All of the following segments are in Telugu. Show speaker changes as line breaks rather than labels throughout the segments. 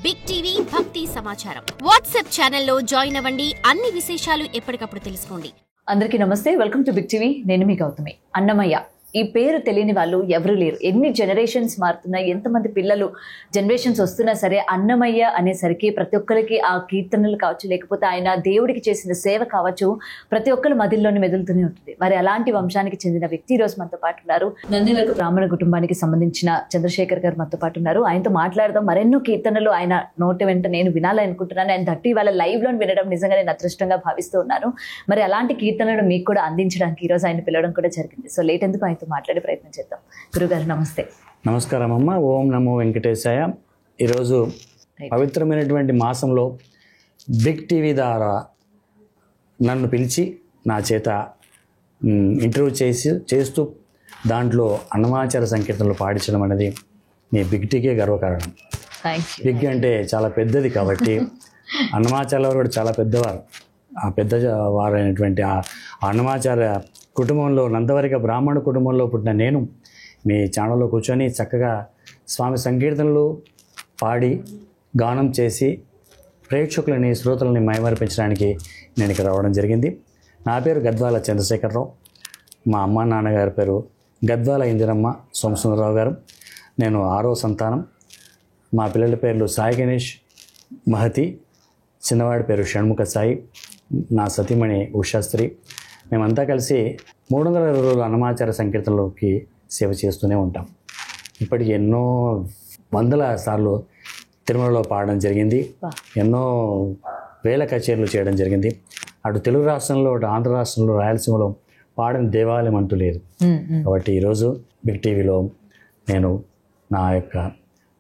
బిగ్ టీవీ భక్తి సమాచారం వాట్సాప్ ఛానల్లో జాయిన్ అవ్వండి. అన్ని విశేషాలు ఎప్పటికప్పుడు తెలుసుకోండి.
అందరికీ నమస్తే, వెల్కమ్ టు బిగ్ టీవీ. నేను మీ గౌతమి. అన్నమయ్య ఈ పేరు తెలియని వాళ్ళు ఎవరు లేరు. ఎన్ని జనరేషన్స్ మారుతున్నాయి, ఎంతమంది పిల్లలు జనరేషన్స్ వస్తున్నా సరే అన్నమయ్య అనేసరికి ప్రతి ఒక్కరికి ఆ కీర్తనలు కావచ్చు, లేకపోతే ఆయన దేవుడికి చేసిన సేవ కావచ్చు, ప్రతి ఒక్కరు మదిల్లోనే మెదులుతూనే ఉంటుంది. మరి అలాంటి వంశానికి చెందిన వ్యక్తి ఈరోజు మనతో పాటు ఉన్నారు. నందివరకు బ్రాహ్మణ కుటుంబానికి సంబంధించిన చంద్రశేఖర్ గారు మనతో పాటు ఉన్నారు. ఆయనతో మాట్లాడదాం. మరెన్నో కీర్తనలు ఆయన నోటి వెంట నేను వినాలనుకుంటున్నాను. ఆయన దట్టి వాళ్ళ లైవ్ లో వినడం నిజంగా నేను అదృష్టంగా భావిస్తూ ఉన్నాను. మరి అలాంటి కీర్తనలు మీకు కూడా అందించడానికి ఈరోజు ఆయన పిలవడం కూడా జరిగింది. సో లేట్ ఎందుకు, ఆయనతో మాట్లాడే ప్రయత్నం చేద్దాం. గురుగారు నమస్తే.
నమస్కారం అమ్మ. ఓం నమో వెంకటేశాయ. ఈరోజు పవిత్రమైనటువంటి మాసంలో బిగ్ టీవీ ద్వారా నన్ను పిలిచి నా చేత ఇంటర్వ్యూ చేస్తూ దాంట్లో అన్నమాచార సంకీర్తనలు పాడించడం అనేది మీ బిగ్ టీకే గర్వకారణం. బిగ్ అంటే చాలా పెద్దది కాబట్టి అన్నమాచార్య వారు కూడా చాలా పెద్దవారు. ఆ పెద్ద వారైనటువంటి ఆ అన్నమాచార్య కుటుంబంలో, నందవరిక బ్రాహ్మణ కుటుంబంలో పుట్టిన నేను మీ ఛానల్లో కూర్చొని చక్కగా స్వామి సంకీర్తనలు పాడి గానం చేసి ప్రేక్షకులని, శ్రోతలని మైమరిపించడానికి నేను ఇక్కడ రావడం జరిగింది. నా పేరు గద్వాల చంద్రశేఖరరావు. మా అమ్మ నాన్నగారి పేరు గద్వాల ఇందిరమ్మ సోమసుందరరావు గారు. నేను 6వ సంతానం. మా పిల్లల పేర్లు సాయి గణేష్, మహతి, చిన్నవాడి పేరు షణ్ముఖ సాయి, నా సతీమణి ఉషాస్త్రి. మేమంతా కలిసి 320 రోజులు అన్నమాచార సంకీర్తనలోకి సేవ చేస్తూనే ఉంటాం. ఇప్పటికి ఎన్నో వందల సార్లు తిరుమలలో పాడడం జరిగింది. ఎన్నో వేల కచేరీలు చేయడం జరిగింది. అటు తెలుగు రాష్ట్రంలో, అటు ఆంధ్ర రాష్ట్రంలో, రాయలసీమలో పాడని దేవాలయం అంటూ లేదు. కాబట్టి ఈరోజు బిగ్ టీవీలో నేను నా యొక్క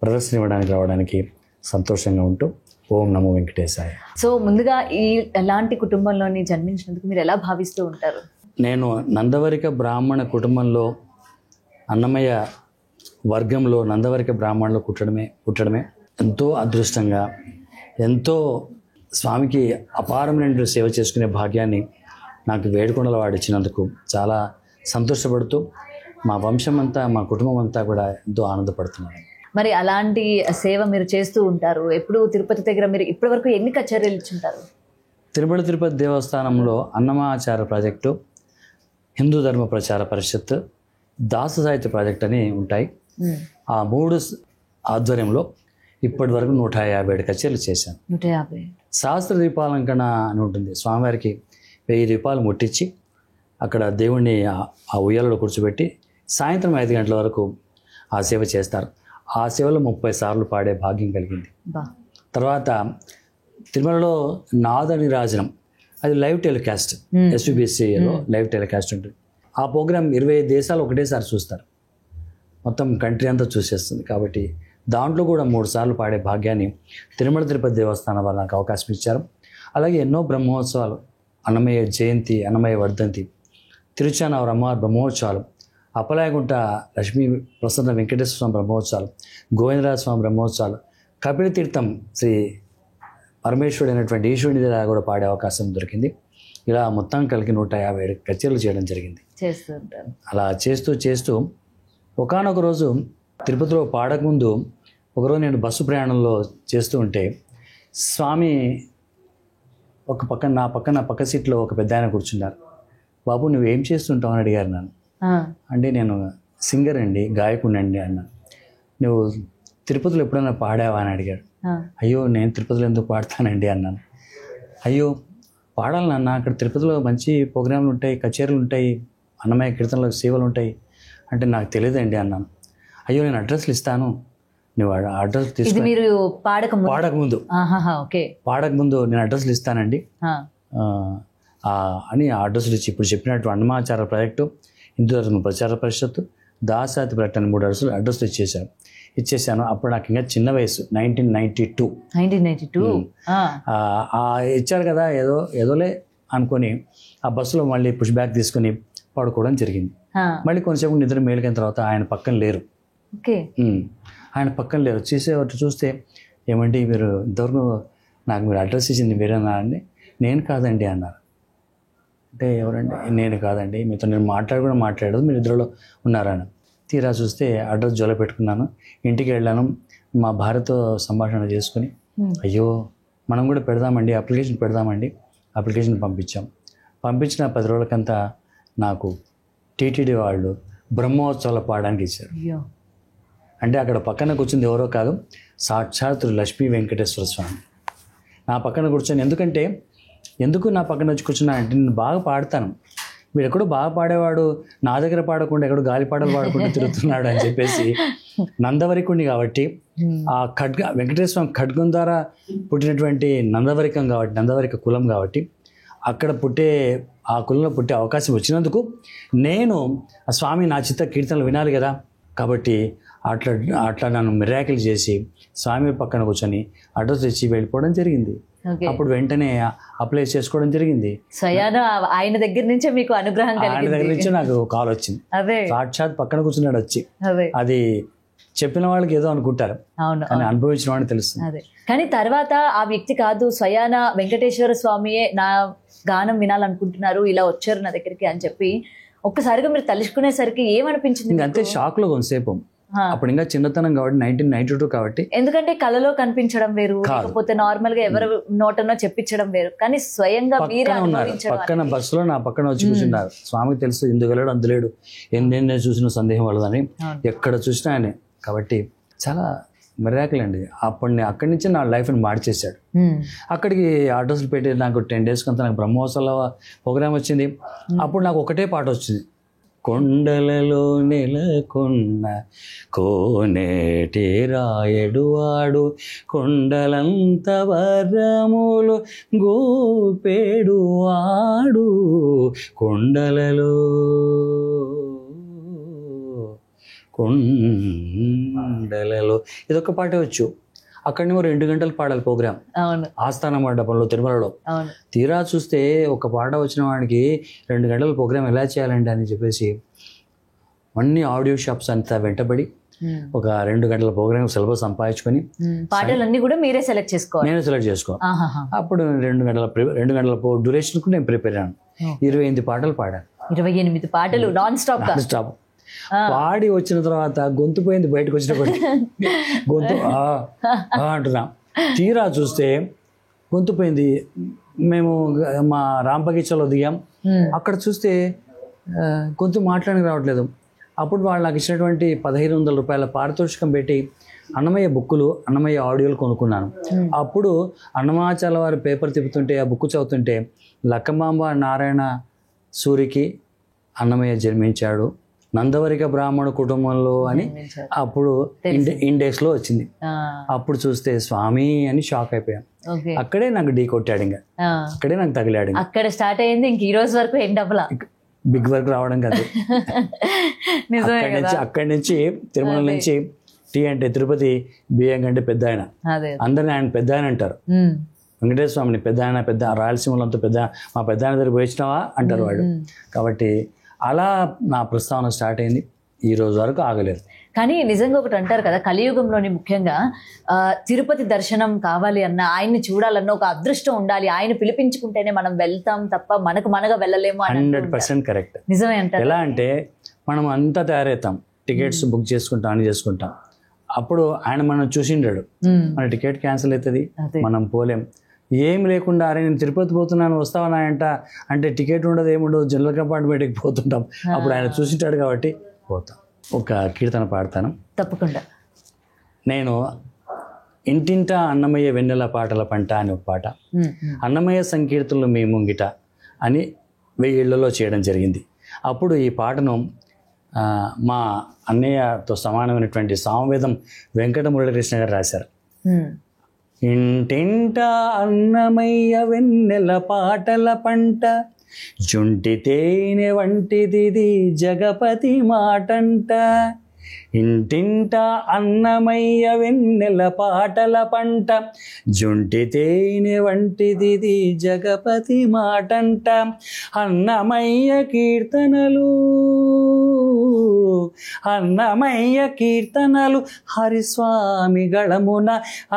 ప్రదర్శన ఇవ్వడానికి రావడానికి సంతోషంగా ఉంటూ ఓం నమో వెంకటేశాయ.
సో ముందుగా ఈ ఎలాంటి కుటుంబంలోని జన్మించినందుకు మీరు ఎలా భావిస్తూ ఉంటారు?
నేను నందవరిక బ్రాహ్మణ కుటుంబంలో, అన్నమయ్య వర్గంలో నందవరిక బ్రాహ్మణులు పుట్టడమే ఎంతో అదృష్టంగా, ఎంతో స్వామికి అపారమైన సేవ చేసుకునే భాగ్యాన్ని నాకు వేడుకొండల వాడు ఇచ్చినందుకు చాలా సంతోషపడుతూ మా వంశం అంతా, మా కుటుంబం అంతా కూడా ఎంతో ఆనందపడుతున్నాను.
మరి అలాంటి సేవ మీరు చేస్తూ ఉంటారు. ఎప్పుడు తిరుపతి దగ్గర మీరు ఇప్పటి వరకు ఎన్ని కచేరీలు ఇచ్చుంటారు?
తిరుపతి దేవస్థానంలో అన్నమాచార ప్రాజెక్టు, హిందూ ధర్మ ప్రచార పరిషత్, దాస సాహిత్య ప్రాజెక్ట్ అని ఉంటాయి. ఆ 3 ఆధ్వర్యంలో ఇప్పటి వరకు 157 కచేరీలు చేశాను.
150.
శాస్త్ర దీపాలంకణ అని ఉంటుంది. స్వామివారికి 1000 దీపాలు ముట్టించి అక్కడ దేవుణ్ణి ఆ ఉయ్యాలలో కూర్చోబెట్టి సాయంత్రం 5 గంటల వరకు ఆ సేవ చేస్తారు. ఆ సేవలో 30 సార్లు పాడే భాగ్యం కలిగింది. తర్వాత తిరుమలలో నాద నిరాజనం, అది లైవ్ టెలికాస్ట్, ఎస్విబిసిలో లైవ్ టెలికాస్ట్ ఉంటుంది. ఆ ప్రోగ్రామ్ 25 దేశాలు ఒకటేసారి చూస్తారు. మొత్తం కంట్రీ అంతా చూసేస్తుంది. కాబట్టి దాంట్లో కూడా 3 సార్లు పాడే భాగ్యాన్ని తిరుపతి దేవస్థానం వాళ్ళు నాకు అవకాశం ఇచ్చారు. అలాగే ఎన్నో బ్రహ్మోత్సవాలు, అన్నమయ్య జయంతి, అన్నమయ్య వర్ధంతి, తిరుచానవరం అమ్మవారి బ్రహ్మోత్సవాలు, అప్పలాయగుంట లక్ష్మీ ప్రసన్న వెంకటేశ్వర స్వామి బ్రహ్మోత్సవాలు, గోవిందరాజ స్వామి బ్రహ్మోత్సవాలు, కపిల తీర్థం శ్రీ పరమేశ్వరుడు అయినటువంటి ఈశ్వరుని దగ్గర కూడా పాడే అవకాశం దొరికింది. ఇలా మొత్తం కలిగి 157 కచేరీలు చేయడం జరిగింది. అలా చేస్తూ ఒకానొక రోజు తిరుపతిలో పాడకముందు ఒకరోజు నేను బస్సు ప్రయాణంలో చేస్తూ ఉంటే స్వామి నా పక్క సీట్లో ఒక పెద్ద ఆయన కూర్చున్నారు. బాబు నువ్వేం చేస్తుంటావు అని అడిగారు నన్ను. అంటే నేను సింగర్ అండి, గాయకుడిని అండి అన్నాను. నువ్వు తిరుపతిలో ఎప్పుడైనా పాడావా అని అడిగాడు. అయ్యో నేను తిరుపతిలో ఎందుకు పాడతానండి అన్నాను. అయ్యో పాడాలి నాన్న, అక్కడ తిరుపతిలో మంచి ప్రోగ్రాంలు ఉంటాయి, కచేరీలు ఉంటాయి, అన్నమయ్య కీర్తనలో సేవలు ఉంటాయి అంటే నాకు తెలియదండి అన్నాను. అయ్యో నేను అడ్రస్లు ఇస్తాను, నువ్వు అడ్రస్ తీసుకుని పాడకముందు నేను అడ్రస్లు ఇస్తానండి అని ఆ అడ్రస్లు ఇచ్చి ఇప్పుడు చెప్పినట్టు అన్నమాచార ప్రాజెక్టు, హిందూ ధర్మ ప్రచార పరిషత్తు, దాసాతి ప్రాజెక్ట్ అని 3 అడ్రస్లు ఇచ్చేసాను. అప్పుడు నాకు ఇంకా చిన్న వయసు, 1992. ఇచ్చారు కదా ఏదోలే అనుకొని ఆ బస్సులో మళ్ళీ పుష్ బ్యాక్ తీసుకుని పడుకోవడం జరిగింది. మళ్ళీ కొంచెంసేపు నిద్ర మేలుకైన తర్వాత ఆయన పక్కన లేరు. చూస్తే ఏమండి మీరు ఇంతవరకు నాకు మీరు అడ్రస్ ఇచ్చింది మీరేనా అండి? నేను కాదండి అన్నారు. అంటే ఎవరండి? నేను కాదండి, మీతో నేను మాట్లాడదు, మీరు ఇద్దరులో ఉన్నారని. తీరా చూస్తే అడ్రస్ జోల పెట్టుకున్నాను. ఇంటికి వెళ్ళాను. మా భార్యతో సంభాషణ చేసుకుని అయ్యో మనం కూడా పెడదామండి, అప్లికేషన్ పెడదామండి. అప్లికేషన్ పంపించిన 10 రోజులకంతా నాకు టీటీడీ వాళ్ళు బ్రహ్మోత్సవాలు పాడడానికి ఇచ్చారు. అంటే అక్కడ పక్కన కూర్చుంది ఎవరో కాదు, సాక్షాత్ లక్ష్మీ వెంకటేశ్వర స్వామి నా పక్కన కూర్చొని. ఎందుకు నా పక్కన వచ్చి కూర్చున్నా అంటే నేను బాగా పాడతాను, వీడు ఎక్కడో బాగా పాడేవాడు నా దగ్గర పాడకుండా ఎక్కడో గాలి పాటలు పాడుకుంటూ తిరుగుతున్నాడు అని చెప్పేసి, నందవరికుడిని కాబట్టి ఆ వెంకటేశ్వర స్వామి ఖడ్గం ద్వారా పుట్టినటువంటి నందవరిక కులం కాబట్టి అక్కడ ఆ కులంలో పుట్టే అవకాశం వచ్చినందుకు నేను ఆ స్వామి నా చిత్త కీర్తనలు వినాలి కదా, కాబట్టి అట్లా నన్ను మిరాకిల్ చేసి స్వామి పక్కన కూర్చొని అడ్రస్ ఇచ్చి వెళ్ళిపోవడం జరిగింది. అప్పుడు వెంటనే అప్లై చేసుకోవడం జరిగింది.
ఆయన దగ్గర నుంచే మీకు అనుగ్రహం,
ఆయన దగ్గర నుంచి నాకు కాల్ వచ్చింది. సాక్షాత్ పక్కన కూర్చున్నాడు వచ్చి. అది చెప్పిన వాళ్ళకి ఏదో అనుకుంటారు, కానీ అనుభవించిన వాడిని తెలుస్తుంది.
కానీ తర్వాత ఆ వ్యక్తి కాదు, స్వయాన వెంకటేశ్వర స్వామియే నా గానం వినాలనుకుంటున్నారు, ఇలా వచ్చారు నా దగ్గరికి అని చెప్పి ఒక్కసారిగా మీరు తలుచుకునేసరికి ఏమనిపించింది?
అంతే షాక్ లో కొంతసేపు. అప్పుడు ఇంకా చిన్నతనం కాబట్టి 1992 కాబట్టి,
ఎందుకంటే కళలో కనిపించడం వేరు, లేకపోతే నార్మల్ గా ఎవరు నోటనో చెప్పించడం వేరు, కానీ స్వయంగా మీరే
ఉన్నారు. పక్కన బస్సులో నా పక్కన వచ్చి కూర్చున్నారు. స్వామికి తెలుసు ఇందుకు వెళ్ళాడు అందులేడు, ఎన్నెన్నో చూసిన సందేహం వాళ్ళదని, ఎక్కడ చూసినా ఆయనే. కాబట్టి చాలా మిరాకిల్ అండి. అక్కడి నుంచి నా లైఫ్ని మార్చేశాడు. అక్కడికి అడ్రస్లు పెట్టి నాకు 10 days కొంత నాకు బ్రహ్మోత్సవాల ప్రోగ్రామ్ వచ్చింది. అప్పుడు నాకు ఒకటే పాట వచ్చింది, కొండలలో నెలకొన్న కోనేటి రాయడువాడు, కొండలంత వరములు గోపేడు వాడు, కొండలలో ఇదొక పాటే వచ్చు. అక్కడి నుంచి 2 గంటలు పాడాలి ప్రోగ్రామ్ ఆస్థాన మండపంలో తిరుమలలో. తీరా చూస్తే ఒక పాట వచ్చిన వాడికి 2 గంటల ప్రోగ్రామ్ ఎలా చేయాలండి అని చెప్పేసి అన్ని ఆడియో షాప్స్ అంతా వెంటబడి ఒక 2 గంటల ప్రోగ్రామ్ సిలబస్ సంపాదించుకొని
పాటలన్నీ కూడా మీరే సెలెక్ట్ చేసుకోవాలి.
నేను సెలెక్ట్ చేసుకో. అప్పుడు 2 గంటల డ్యూరేషన్ కు నేను ప్రిపేర్ అయ్యాను. 28 పాటలు పాడాను.
28 పాటలు నాన్ స్టాప్
పాడి వచ్చిన తర్వాత గొంతు పోయింది, బయటకు వచ్చినప్పటికీ గొంతు అంటున్నా. తీరా చూస్తే గొంతు పోయింది. మేము మా రాంపగిచ్చలో దిగాం, అక్కడ చూస్తే గొంతు మాట్లాడడానికి రావట్లేదు. అప్పుడు వాళ్ళు నాకు ఇచ్చినటువంటి 1500 రూపాయల పారితోషికం పెట్టి అన్నమయ్య బుక్కులు, అన్నమయ్య ఆడియోలు కొనుక్కున్నాను. అప్పుడు అన్నమాచార్య వారి పేపర్ తిప్పుతుంటే, ఆ బుక్ చదువుతుంటే లక్కమాంబ నారాయణ సూరికి అన్నమయ్య జన్మించాడు నందవరిక బ్రాహ్మణ కుటుంబంలో అని అప్పుడు ఇండెక్స్ లో వచ్చింది. అప్పుడు చూస్తే స్వామి అని షాక్ అయిపోయాను. అక్కడే నాకు ఢీ కొట్టాడు, ఇంకా అక్కడే నాకు తగిలాడు.
అక్కడ స్టార్ట్ అయింది. ఇంక ఈ రోజు వరకు ఎండ్ అవ్వలా,
బిగ్ వర్క్ రావడం కాదు. అక్కడి నుంచి తిరుమల నుంచి టీ అంటే తిరుపతి, బియ్యం కంటే పెద్ద ఆయన, అందరిని ఆయన పెద్ద ఆయన అంటారు. వెంకటేశ్వర స్వామిని పెద్ద ఆయన, పెద్ద రాయలసీమలో అంతా పెద్ద, మా పెద్ద ఆయన దగ్గర పోయించినావా అంటారు వాళ్ళు. కాబట్టి అలా నా ప్రస్తావన స్టార్ట్ అయింది. ఈ రోజు వరకు ఆగలేదు.
కానీ నిజంగా ఒకటి అంటారు కదా, కలియుగంలోని ముఖ్యంగా తిరుపతి దర్శనం కావాలి అన్న, ఆయన్ని చూడాలన్న ఒక అదృష్టం ఉండాలి. ఆయన పిలిపించుకుంటేనే మనం వెళ్తాం తప్ప మనగా వెళ్ళలేము.
100% కరెక్ట్.
నిజమే అంటారు.
ఎలా అంటే మనం అంతా తయారవుతాం, టికెట్స్ బుక్ చేసుకుంటాం, అని చేసుకుంటాం. అప్పుడు ఆయన మనం చూసిండాడు, మన టికెట్ క్యాన్సిల్ అవుతుంది, మనం పోలేం. ఏం లేకుండా అరే నేను తిరుపతి పోతున్నాను వస్తావా అంటే టికెట్ ఉండదు, ఏముండదు, జనరల్ కంపార్ట్మెంట్కి పోతుంటాం. అప్పుడు ఆయన చూసింటాడు కాబట్టి పోతాం. ఒక కీర్తన పాడతాను.
తప్పకుండా.
నేను ఇంటింటా అన్నమయ్య వెన్నెల పాటల పంట అని ఒక పాట, అన్నమయ్య సంకీర్తనలు మీ ముంగిట అని 1000 ఇళ్లలో చేయడం జరిగింది. అప్పుడు ఈ పాటను మా అన్నయ్యతో సమానమైనటువంటి సామవేదం వెంకట మురళీకృష్ణ గారు రాశారు. ఇంటింట అన్నమయ్య వెన్నెల పాటల పంట, జుంటి తేనె వంటిది జగపతి మాటంట. ఇంటింట అన్నమయ్య వెన్నెల పాటల పంట, జుంటి తేనె వంటిది జగపతి మాటంట. అన్నమయ్య కీర్తనలు అన్నమయ్య కీర్తనలు హరిస్వామి గళమున,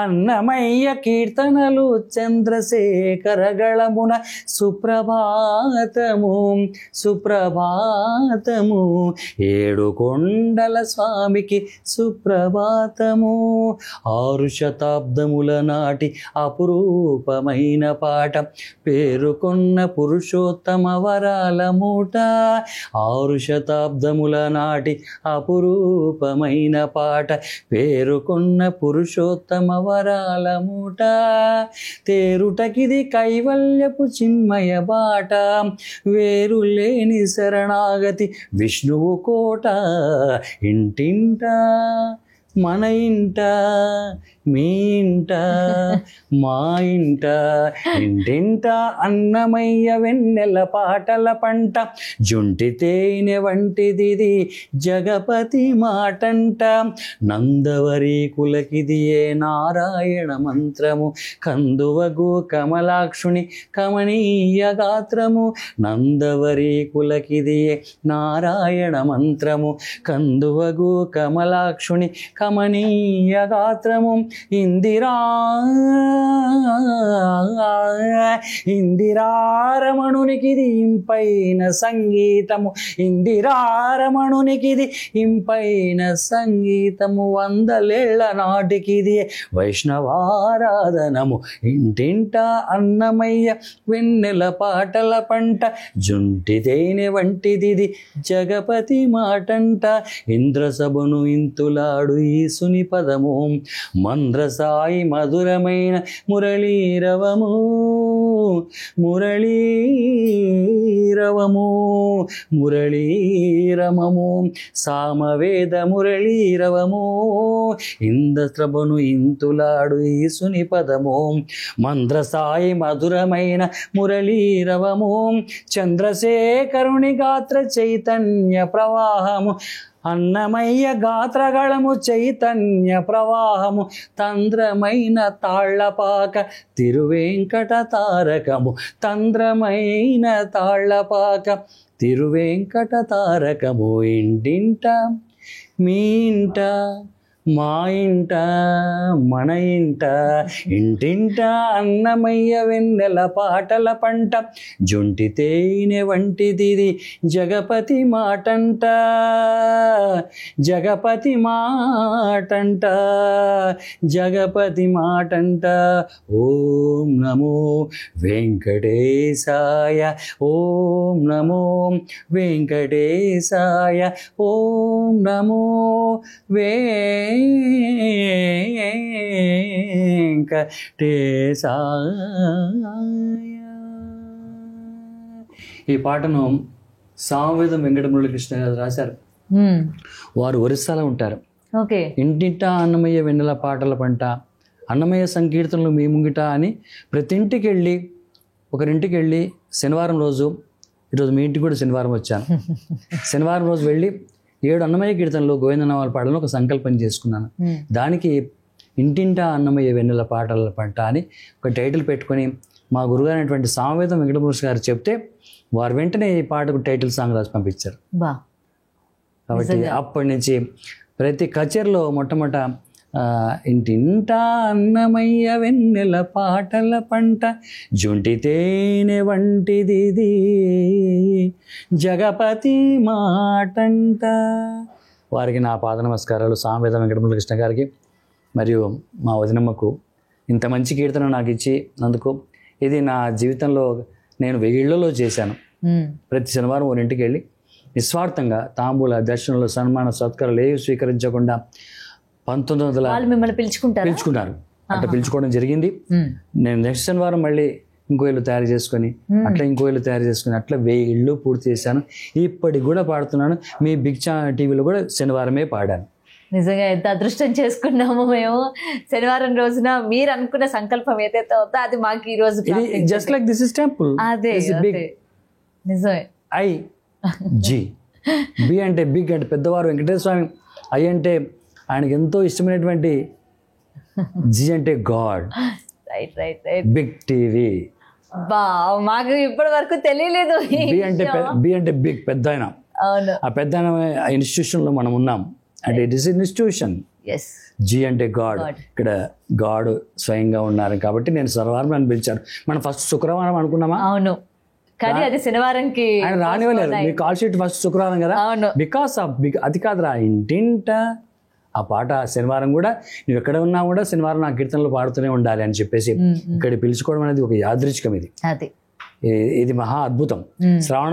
అన్నమయ్య కీర్తనలు చంద్రశేఖర గళమున. సుప్రభాతము సుప్రభాతము ఏడు కొండల స్వామికి సుప్రభాతము. 6 శతాబ్దముల నాటి అపురూపమైన పాట, పేరుకొన్న పురుషోత్తమ వరాల మూట. 6 శతాబ్దముల నాటి అపురూపమైన పాట, పేరుకొన్న పురుషోత్తమ వరాల మూట. తేరుటకిది కైవల్యపు చిన్మయ బాట, వేరు లేని శరణాగతి విష్ణువు కోట. ఇంటింట మన ఇంట, మీ ఇంట, మా ఇంట, ఇంటింట అన్నమయ్య వెన్నెల పాటల పంట. జుంటి తేనె వంటిది జగపతి మాటంట. నందవరీకులకిది ఏ నారాయణ మంత్రము, కందువగు కమలాక్షుని కమనీయ గాత్రము. నందవరీకులకిది ఏ నారాయణ మంత్రము, కందువగు కమలాక్షుని కమనీయ గాత్రము. ఇందిరారమణునికిది ఇంపైన సంగీతము, ఇందిరారమణునికిది ఇంపైన సంగీతము. 100 నాటికిది వైష్ణవారాధనము. ఇంటింట అన్నమయ్య వెన్నెల పాటల పంట, జుంటి తేనె వంటిది జగపతి మాటంట. ఇంద్రసభను ఇంతులాడు ఈసుని పదము, మంద్రసాయి మధురమైన మురళీరవము. మురళీరవము మురళీరమము సామవేద మురళీరవము. ఇంద్రసభను ఇంతులాడు ఈసుని పదము, మంద్రసాయి మధురమైన మురళీరవము. చంద్రశేఖరుని గాత్ర చైతన్య ప్రవాహము, అన్నమయ్య గాత్రగళము చైతన్య ప్రవాహము. తంద్రమైన తాళ్లపాక తిరువేంకట తారకము, తంద్రమైన తాళ్లపాక తిరువేంకట తారకము. ఇంటింట మీ ఇంట, మా ఇంట, మన ఇంట, ఇంటింట అన్నమయ్య వెన్నెల పాటల పంట. జుంటి తేనె వంటిది జగపతి మాటంట, జగపతి మాటంట, జగపతి మాటంట. ఓం నమో వెంకటేశాయ, ఓం నమో వెంకటేశాయ, ఓం నమో వెంకటేశాయ. ఈ పాటను సామవేదం వెంకట మురళీకృష్ణ గారు రాశారు. వారు ఒరిస్సాలో ఉంటారు.
ఓకే.
ఇంటింట అన్నమయ్య వెన్నెల పాటల పంట, అన్నమయ్య సంకీర్తనలు మీ ముంగిట అని ప్రతి ఇంటికి వెళ్ళి, ఒకరింటికి వెళ్ళి శనివారం రోజు, ఈరోజు మీ ఇంటికి కూడా శనివారం వచ్చాను, శనివారం రోజు వెళ్ళి 7 అన్నమయ్య కీర్తనలు గోవిందనామాల పాటలను ఒక సంకల్పం చేసుకున్నాను. దానికి ఇంటింటా అన్నమయ్య వెన్నెల పాటల పంట అని ఒక టైటిల్ పెట్టుకొని మా గురుగారు అయినటువంటి సామవేదం వెంకటమురళి గారు చెప్తే వారు వెంటనే ఈ పాటకు టైటిల్ సాంగ్ రాసి పంపించారు. కాబట్టి అప్పటి నుంచి ప్రతి కచేరీలో మొట్టమొదట ఇంటింటా అన్నమయ్య వెన్నెల పాటల పంట, జుంటి తేనె వంటిది జగపతి మాటంట. వారికి నా పాద నమస్కారాలు. సామవేదం వెంకటమురళి కృష్ణ గారికి మరియు మా వదినమ్మకు ఇంత మంచి కీర్తన నాకు ఇచ్చి నందుకు. ఇది నా జీవితంలో నేను 1000 ఇళ్లలో చేశాను. ప్రతి శనివారం ఓ ఇంటికి వెళ్ళి నిస్వార్థంగా తాంబూల దర్శనంలో సన్మాన సత్కారాలు ఏవి స్వీకరించకుండా 1900
మిమ్మల్ని పిలుచుకున్నారు.
అట్లా పిలుచుకోవడం జరిగింది. నేను నెక్స్ట్ శనివారం మళ్ళీ ఇంకో ఇల్లు తయారు చేసుకొని అట్లా ఇంకో ఇల్లు తయారు చేసుకుని అట్లా 1000 ఇళ్ళు పూర్తి చేశాను. ఇప్పటికి కూడా పాడుతున్నాను. మీ బిగ్ టీవీలో కూడా శనివారమే పాడాను.
నిజంగా ఎంత అదృష్టం చేసుకున్నాము మేము. శనివారం రోజున మీరు అనుకున్న సంకల్పం ఏదైతే అవుతుందో అది మాకు ఈ రోజు
just like this is temple.
అదే నిజమే.
ఐ జి బి అంటే బిగ్ అంటే పెద్దవారు వెంకటేశ్వర స్వామి. ఐ అంటే ఆయనకి ఎంతో ఇష్టమైనటువంటి, జి అంటే God.
Right right right.
Big TV.
మాకు ఇప్పటి వరకు తెలియలేదు.
బి అంటే బిగ్ పెద్ద ఆయన.
అవును.
ఆ పెద్ద ఇన్స్టిట్యూషన్లో మనం ఉన్నాం. అంటే it is institution.
Yes.
G అంటే గాడ్. ఇక్కడ గాడ్ స్వయంగా ఉన్నారు కాబట్టి నేను శనివారం అని పిలిచాను. మనం ఫస్ట్ శుక్రవారం అనుకున్నామా?
అవును, కానీ అది శనివారంకి
ఆయన రానివ్వలేదు. మీ కాల్ షీట్ ఫస్ట్ శుక్రవారం కదా.
అవును.
బికాస్ ఆఫ్ అది కాదురా, ఇంటింట ఆ పాట శనివారం కూడా నువ్వు ఎక్కడ ఉన్నా కూడా శనివారం నా కీర్తనలు పాడుతూనే ఉండాలి అని చెప్పేసి ఇక్కడ పిలుచుకోవడం అనేది ఒక యాదృచ్ఛికం. ఇది మహా అద్భుతం. శ్రావణ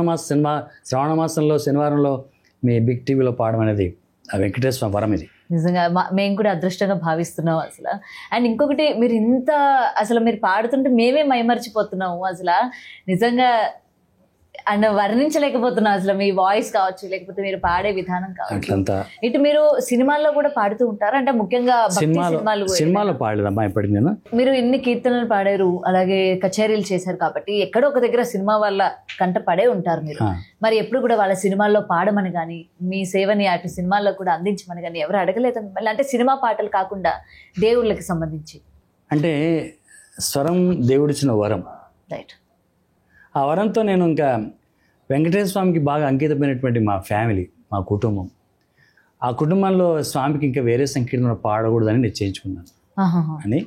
మాసంలో శనివారంలో మీ బిగ్ టీవీలో పాడడం అనేది ఆ వెంకటేశ్వర వరం. ఇది
నిజంగా మేము కూడా అదృష్టంగా భావిస్తున్నాం అసలు. అండ్ ఇంకొకటి, మీరు ఇంత అసలు మీరు పాడుతుంటే మేమే మైమర్చిపోతున్నాము అసలు. నిజంగా అండ్ వర్ణించలేకపోతున్నాం అసలు. మీ వాయిస్ కావచ్చు, లేకపోతే మీరు పాడే విధానం కావచ్చు. ఇటు మీరు సినిమాల్లో కూడా పాడుతూ ఉంటారు అంటే ముఖ్యంగా
సినిమాలో పాడలేదమ్మా ఇప్పటికి నేను.
మీరు ఎన్ని కీర్తనలు పాడారు, అలాగే కచేరీలు చేశారు కాబట్టి ఎక్కడో ఒక దగ్గర సినిమా వాళ్ళ కంట పడే ఉంటారు మీరు. మరి ఎప్పుడు కూడా వాళ్ళ సినిమాల్లో పాడమని కానీ మీ సేవని అటు సినిమాల్లో కూడా అందించమని కానీ ఎవరు అడగలేదు మిమ్మల్ని? అంటే సినిమా పాటలు కాకుండా దేవుళ్ళకి సంబంధించి.
అంటే స్వరం దేవుడిచ్చిన వరం.
రైట్.
ఆ వరంతో నేను ఇంకా వెంకటేశ్వర స్వామికి బాగా అంకితమైనటువంటి మా ఫ్యామిలీ, మా కుటుంబం, ఆ కుటుంబంలో స్వామికి ఇంకా వేరే సంకీర్తన పాడకూడదని నిశ్చయించుకున్నాను. అని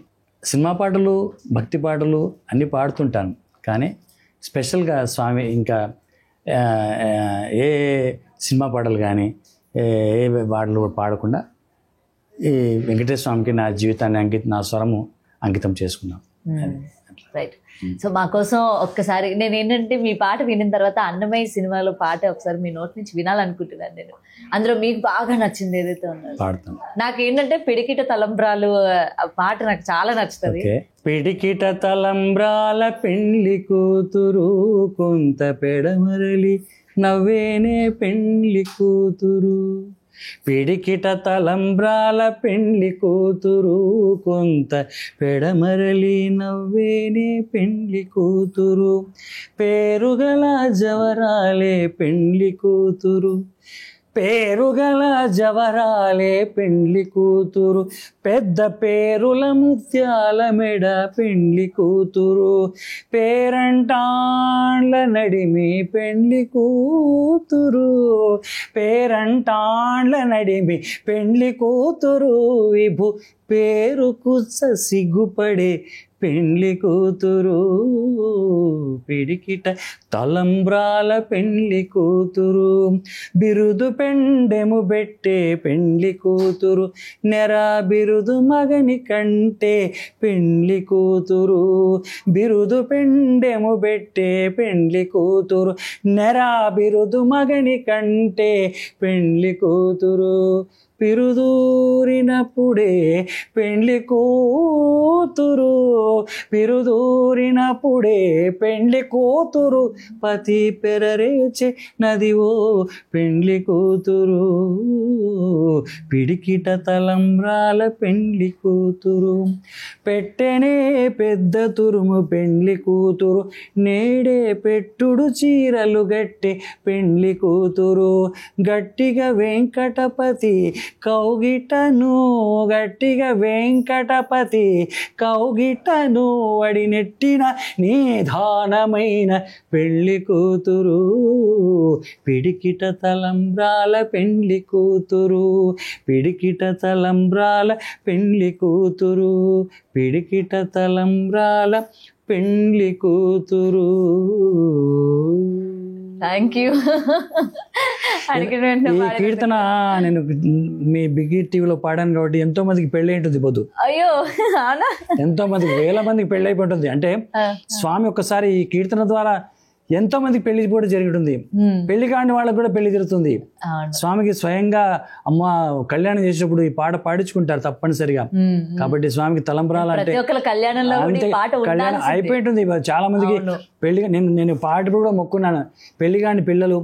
సినిమా పాటలు, భక్తి పాటలు అన్నీ పాడుతుంటాను, కానీ స్పెషల్గా స్వామి ఇంకా ఏ సినిమా పాటలు కానీ ఏ పాటలు పాడకుండా ఈ వెంకటేశ్వర స్వామికి నా జీవితాన్ని నా స్వరము అంకితం చేసుకున్నాను.
రైట్. సో మా కోసం ఒక్కసారి నేను ఏంటంటే మీ పాట వినిన తర్వాత అన్నమయ్య సినిమాలో పాట ఒకసారి మీ నోటి నుంచి వినాలనుకుంటున్నాను నేను. అందులో మీకు బాగా నచ్చింది ఏదైతే ఉన్నదో నాకు ఏంటంటే పిడికిట తలంబ్రాలు ఆ పాట నాకు చాలా నచ్చుతుంది.
పిడికిట తలంబ్రాల పెండ్లి కూతురు కొంత పెడమరలి నవ్వేనే పెండ్లి కూతురు. పిడికిట తలంబ్రాల పెండ్లి కూతురు కొంత పెడమరలి నవ్వేనే పెండ్లి కూతురు. పేరుగల జవరాలే పెండ్లి కూతురు, పేరుగల జవరాలే పెండ్లి కూతురు. పెద్ద పేరుల ముత్యాల మెడ పెండ్లి కూతురు. పేరంటాండ్ల నడిమి పెండ్లి కూతురు, పేరంటాండ్ల నడిమి పెండ్లి కూతురు. విభు పేరుకు సిగ్గుపడే పెండ్లి కూతురు. పిడికిట తలంబ్రాల పెండ్లి కూతురు. బిరుదు పెండెము బెట్టే పెండ్లి కూతురు. నెర బిరుదు మగని కంటే పెండ్లి కూతురు. బిరుదు పెండెము బెట్టే పెండ్లి కూతురు. నెర బిరుదు మగని కంటే పెండ్లి కూతురు. పిరుదూరినప్పుడే పెండ్లి కూతురు. పిరుదూరినప్పుడే పెండ్లి కూతురు. పతి పెరరేచే నదివో పెండ్లి కూతురు. పిడికిట తలంబ్రాల పెండ్లి కూతురు. పెట్టెనే పెద్ద తురుము పెండ్లి కూతురు. నేడే పెట్టుడు చీరలు గట్టే పెండ్లి కూతురు. గట్టిగా వెంకటపతి కౌగిటను, గట్టిగా వెంకటపతి కౌగిటను వడినెట్టిన నిధానమైన పెళ్లి కూతురు. పిడికిట తలంబ్రాల పెండ్లి కూతురు. పిడికిట తలంబ్రాల పెండ్లి కూతురు. పిడికిట తలంబ్రాల పెండ్లి కూతురు.
Thank you.
ఈ కీర్తన నేను మీ బిగ్ టీవీలో పాడాను కాబట్టి ఎంతో మందికి పెళ్లి ఉంటుంది పొద్దు.
అయ్యో,
ఎంతో మందికి, వేల మందికి పెళ్లి అయిపోతుంది. అంటే స్వామి ఒక్కసారి ఈ కీర్తన ద్వారా ఎంతో మందికి పెళ్లి కూడా జరుగుతుంది. పెళ్లి కాని వాళ్ళకి కూడా పెళ్లి జరుగుతుంది. స్వామికి స్వయంగా అమ్మ కళ్యాణం చేసేటప్పుడు ఈ పాట పాడించుకుంటారు తప్పనిసరిగా. కాబట్టి స్వామికి తలంబ్రాలు అంటే కళ్యాణం అయిపోయి ఉంటుంది. చాలా మందికి పెళ్లి, నేను పాట కూడా మొక్కున్నాను. పెళ్లి కాని పిల్లలు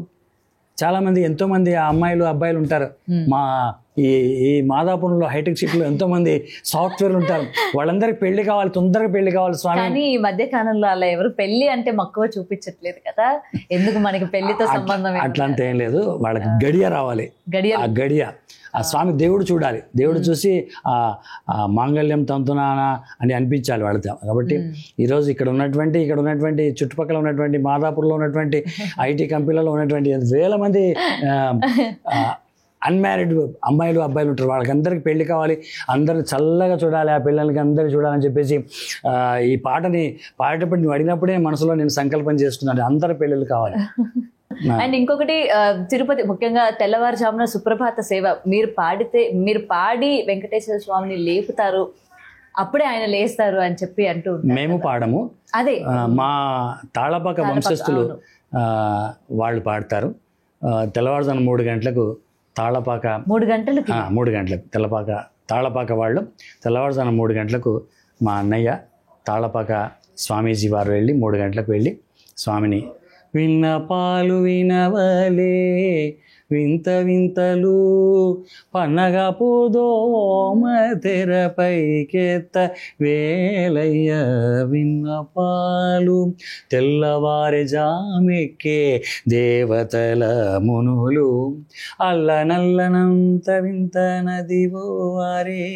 చాలా మంది, ఎంతో మంది అమ్మాయిలు అబ్బాయిలు ఉంటారు. మా ఈ మాదాపురంలో హైటెక్ సిటీలో ఎంతో మంది సాఫ్ట్వేర్లు ఉంటారు. వాళ్ళందరికీ పెళ్లి కావాలి, తొందరగా పెళ్లి కావాలి స్వామి.
కానీ ఈ మధ్య కాలంలో అలా ఎవరు పెళ్లి అంటే మక్కువ చూపించట్లేదు కదా. ఎందుకు మనకి పెళ్లితో సంబంధం
అట్లా అంత ఏం లేదు. వాళ్ళకి గడియ రావాలి. ఆ ఆ స్వామి దేవుడు చూడాలి, దేవుడు చూసి మాంగళ్యం తంతునానా అని అనిపించాలి వాళ్ళతో. కాబట్టి ఈరోజు ఇక్కడ ఉన్నటువంటి చుట్టుపక్కల ఉన్నటువంటి మాదాపూర్లో ఉన్నటువంటి ఐటీ కంపెనీలలో ఉన్నటువంటి వేల మంది అన్మ్యారీడ్ అమ్మాయిలు అబ్బాయిలు ఉంటారు, వాళ్ళకందరికీ పెళ్లి కావాలి, అందరూ చల్లగా చూడాలి, ఆ పిల్లలకి అందరూ చూడాలని చెప్పేసి ఈ పాటని పాడేటప్పుడు నువ్వు అడిగినప్పుడే మనసులో నేను సంకల్పం చేసుకున్నాను, అందరి పెళ్ళిళ్ళు కావాలి.
అండ్ ఇంకొకటి తిరుపతి ముఖ్యంగా తెల్లవారుజామున సుప్రభాత సేవ మీరు పాడి వెంకటేశ్వర స్వామిని లేపుతారు, అప్పుడే ఆయన లేస్తారు అని చెప్పి అంటూ
మేము పాడము, అదే మా తాళపాక వంశస్థులు వాళ్ళు పాడతారు. తెల్లవారుజామున 3 గంటలకు తాళపాక
3 గంటలకు తాళపాక వాళ్ళు తెల్లవారుజామున 3 గంటలకు మా అన్నయ్య తాళపాక స్వామీజీ వారు వెళ్ళి 3 గంటలకు వెళ్ళి స్వామిని విన్నపాలు వినవలే వింత వింతలు పన్నగా పోదోమ తెరపైకెత్త వేలయ్య విన్నపాలు తెల్లవారి జామెక్కే దేవతల మునులు అల్లనల్లనంత వింత నదివో వారే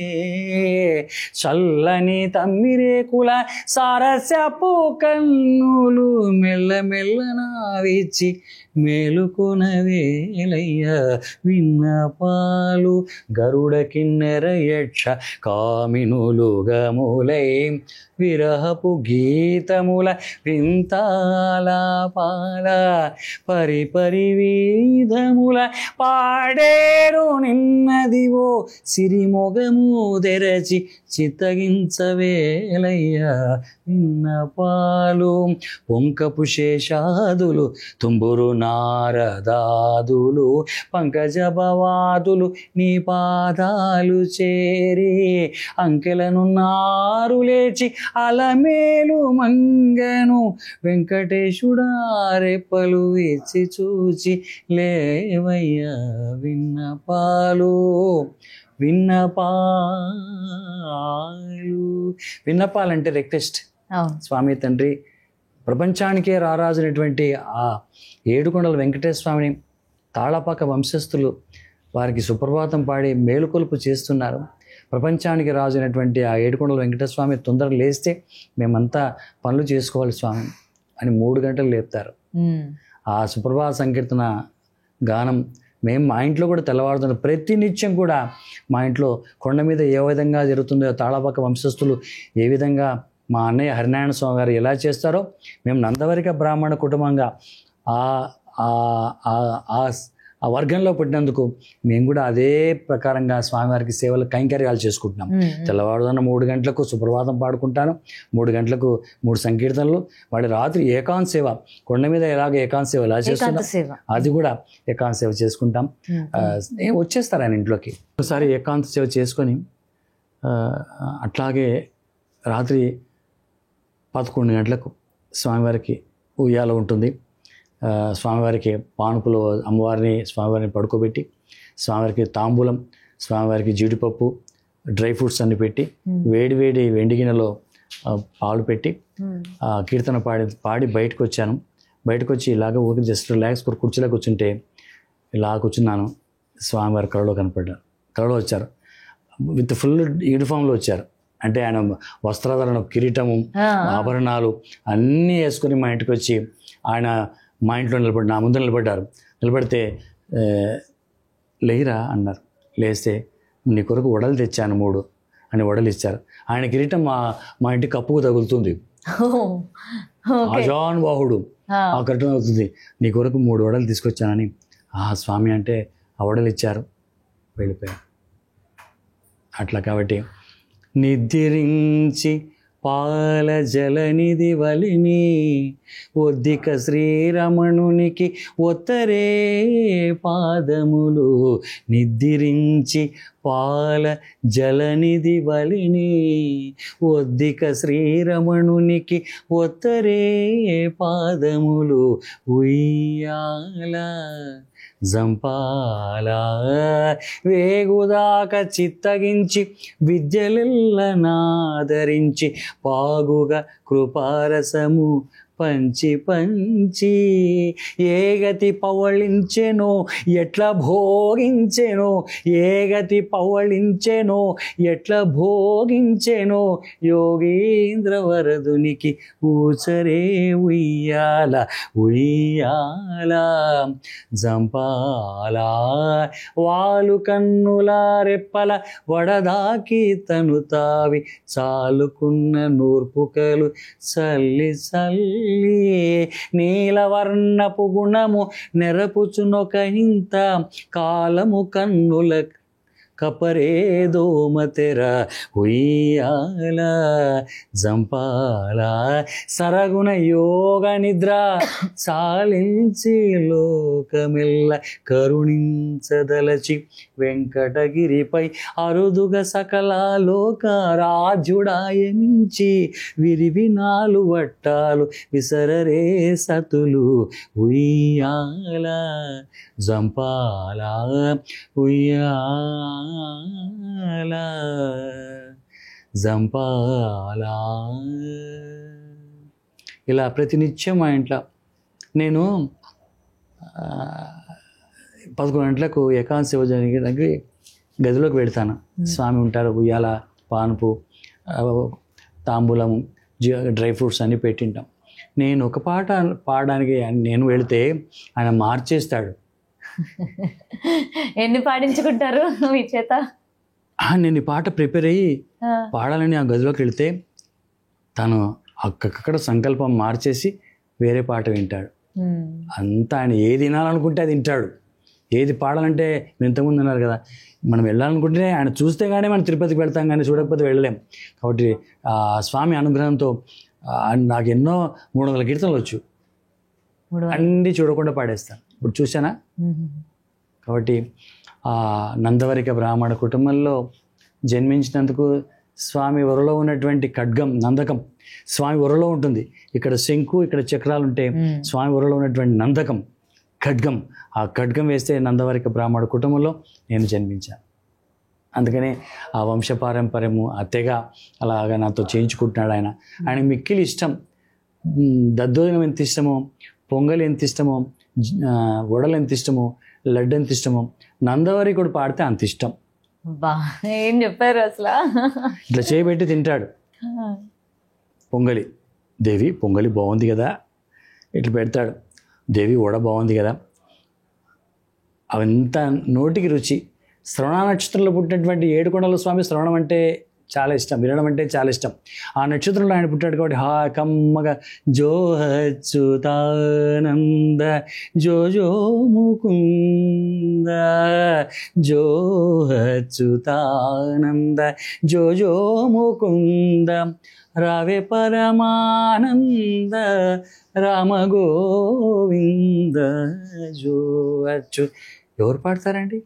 చల్లని తమ్మిరేకుల సారస్యపు కన్నులు మెల్లమెల్లన విచ్చి మేలుకొనవేలయ్య విన్నపాలు గరుడ కిన్నెర యక్ష కామినులు గములై విరహపు గీతముల వింతాలాపాల పరిపరివిధముల పాడేరు నిన్నదివో సిరిమొగము తెరచి చిత్తగించవేలయ్య విన్నపాలు పొంకపు శేషాదులు తుంబురు నారదాదులు పంకజభవాదులు నీ పాదాలు చేరి అంకెలను నారు లేచి అలమేలు మంగను వెంకటేశుడా రెప్పలు ఇచ్చి చూచి లేవయ్య విన్నపాలు విన్నపాలంటే రిక్వెస్ట్. స్వామి తండ్రి ప్రపంచానికే రారాజునటువంటి ఆ ఏడుకొండల వెంకటేశ్వర స్వామిని తాళపాక వంశస్థులు వారికి సుప్రభాతం పాడి మేలుకొలుపు చేస్తున్నారు. ప్రపంచానికి రాజునటువంటి ఆ ఏడుకొండల వెంకటేశ్వర స్వామి తొందరగా లేస్తే మేమంతా పనులు చేసుకోవాలి స్వామి అని 3 గంటలు లేపుతారు. ఆ సుప్రభాత సంకీర్తన గానం మేము మా ఇంట్లో కూడా తెల్లవారుతున్న ప్రతి నిత్యం కూడా మా ఇంట్లో కొండ మీద ఏ విధంగా జరుగుతుందో తాళపాక వంశస్థులు ఏ విధంగా మా అన్నయ్య హరినారాయణ స్వామి గారు ఎలా చేస్తారో మేము నందవరిక బ్రాహ్మణ కుటుంబంగా ఆ వర్గంలో పుట్టినందుకు మేము కూడా అదే ప్రకారంగా స్వామివారికి సేవలు కైంకర్యాలు చేసుకుంటున్నాం. తెల్లవారుజామున 3 గంటలకు సుప్రభాతం పాడుకుంటాను, 3 గంటలకు 3 సంకీర్తనలు, వాడి రాత్రి ఏకాంత సేవ కొండ మీద ఎలాగ ఏకాంత సేవ ఎలా చేస్తున్నాం అది కూడా ఏకాంత సేవ చేసుకుంటాం. వచ్చేస్తారు ఆయన ఇంట్లోకి ఒకసారి ఏకాంత సేవ చేసుకొని అట్లాగే రాత్రి 11 గంటలకు స్వామివారికి ఉయ్యాల ఉంటుంది. స్వామివారికి పానుపులు అమ్మవారిని స్వామివారిని పడుకోబెట్టి స్వామివారికి తాంబూలం, స్వామివారికి జీడిపప్పు, డ్రై ఫ్రూట్స్ అన్ని పెట్టి వేడి వెండి గిన్నెలో పాలు పెట్టి కీర్తన పాడి బయటకు వచ్చాను. బయటకు వచ్చి ఇలాగ ఊరికి జస్ట్ రిలాక్స్ కుర్చీలో కూర్చుంటే ఇలా కూర్చున్నాను. స్వామివారి కళలో కనపడ్డారు. కళలో వచ్చారు, విత్ ఫుల్ యూనిఫామ్లో వచ్చారు. అంటే ఆయన వస్త్రాధరణ, కిరీటము, ఆభరణాలు అన్నీ వేసుకొని మా ఇంటికి వచ్చి ఆయన మా ఇంట్లో నా ముందు నిలబడ్డారు. నిలబడితే లేరా అన్నారు. లేస్తే నీ కొరకు వడలు తెచ్చాను 3 అని వడలు ఇచ్చారు. ఆయన కిరీటం మా ఇంటి కప్పుకు తగులుతుంది. ఆజాన్వాహుడు ఆ కిరీటం అవుతుంది. నీ కొరకు 3 వడలు తీసుకొచ్చానని స్వామి అంటే ఆ వడలు ఇచ్చారు, వెళ్ళిపోయారు. అట్లా కాబట్టి నిద్రించి పాల జలనిధి వలిని ఒద్దిక శ్రీరమణునికి ఒత్తరే పాదములు నిద్రించి పాల జలనిధి వలిని ఒద్దిక శ్రీరమణునికి ఒత్తరే పాదములు ఉయ్యాల జంపాల వేగుదాక చిత్తగించి విద్యలెల్లనాదరించి పాగుగా కృపారసము
పంచి పంచి ఏ గతి పవళించెనో ఎట్లా భోగించెనో, ఏ గతి పవళించెనో ఎట్లా భోగించెనో, యోగీంద్ర వరదునికి ఊచరే ఉయ్యాల ఉయ్యాల జంపాల. వాలు కన్నుల రెప్పల వడదాకి తను తావి చాలుకున్న నూర్పుకలు చల్లి చల్లి, నీలవర్ణపు గుణము నెరపుచునొక ఇంత కాలము కన్నుల కపరే దోమతెర ఉయ్యాల జంపాల. సరగుణ యోగ నిద్ర చాలించి లోకమెల్ల కరుణించదలచి, వెంకటగిరిపై అరుదుగా సకల లోకరాజ్యుడాయమించి, విరివి 4 వట్టాలు విసరరే సతులు ఉయ్యాల జంపాల ఉయ్యాల జంపాల. ఇలా ప్రతినిత్యం మా ఇంట్లో నేను 11 గంటలకు ఏకాంత సేవ జరిగే గదిలోకి వెళ్తాను. స్వామి ఉంటారు, ఉయ్యాల పానుపు తాంబూలము డ్రై ఫ్రూట్స్ అన్నీ పెట్టింటాం. నేను ఒక పాట పాడడానికి నేను వెళితే ఆయన మార్చేస్తాడు.
ఎన్ని పాడించుకుంటారు మీ చేత?
నేను ఈ పాట ప్రిపేర్ అయ్యి పాడాలని ఆ గదిలోకి వెళితే తను అక్కడ సంకల్పం మార్చేసి వేరే పాట వింటాడు. అంతా ఆయన ఏది వినాలనుకుంటే అది వింటాడు. ఏది పాడాలంటే మీరు ఇంతకుముందు అన్నారు కదా, మనం వెళ్ళాలనుకుంటే ఆయన చూస్తే కానీ మనం తిరుపతికి వెళ్తాం, కానీ చూడకపోతే వెళ్ళలేం. కాబట్టి ఆ స్వామి అనుగ్రహంతో నాకు ఎన్నో 300 కీర్తనలు వచ్చు, అన్నీ చూడకుండా పాడేస్తాను. ఇప్పుడు చూసానా? కాబట్టి ఆ నందవరిక బ్రాహ్మణ కుటుంబంలో జన్మించినందుకు స్వామి ఒరలో ఉన్నటువంటి ఖడ్గం నందకం స్వామి ఒరలో ఉంటుంది. ఇక్కడ శంకు, ఇక్కడ చక్రాలు ఉంటే స్వామి ఒరలో ఉన్నటువంటి నందకం ఖడ్గం. ఆ ఖడ్గం వేస్తే నందవరిక బ్రాహ్మణ కుటుంబంలో నేను జన్మించాను. అందుకనే ఆ వంశపారంపర్యము ఆ తెగ అలాగా నాతో చేయించుకుంటున్నాడు ఆయన. ఆయనకు మిక్కిలి ఇష్టం. దద్దోజనం ఎంత ఇష్టమో, పొంగలి ఎంత ఇష్టమో, వడలు ఎంత ఇష్టమో, లడ్డు ఎంత ఇష్టమో, నందవరికుడు పాడితే అంత ఇష్టం.
బా ఏం చెప్పారు అసలు.
ఇట్లా చేయబెట్టి తింటాడు. పొంగలి, దేవి పొంగలి బాగుంది కదా, ఇట్లా పెడతాడు. దేవి వడ బాగుంది కదా. అవంతా నోటికి రుచి. శ్రవణ నక్షత్రంలో పుట్టినటువంటి ఏడుకొండల స్వామి శ్రవణం అంటే చాలా ఇష్టం, వినడం అంటే చాలా ఇష్టం. ఆ నక్షత్రంలో ఆయన పుట్టాడు కాబట్టి హా కమ్మగా జో అచ్యుతానంద జో జో ముకుంద జో అచ్యుతానంద జో జో ముకుంద రావే పరమానంద రామ గోవింద జో అచ్చు. ఎవరు పాడతారండి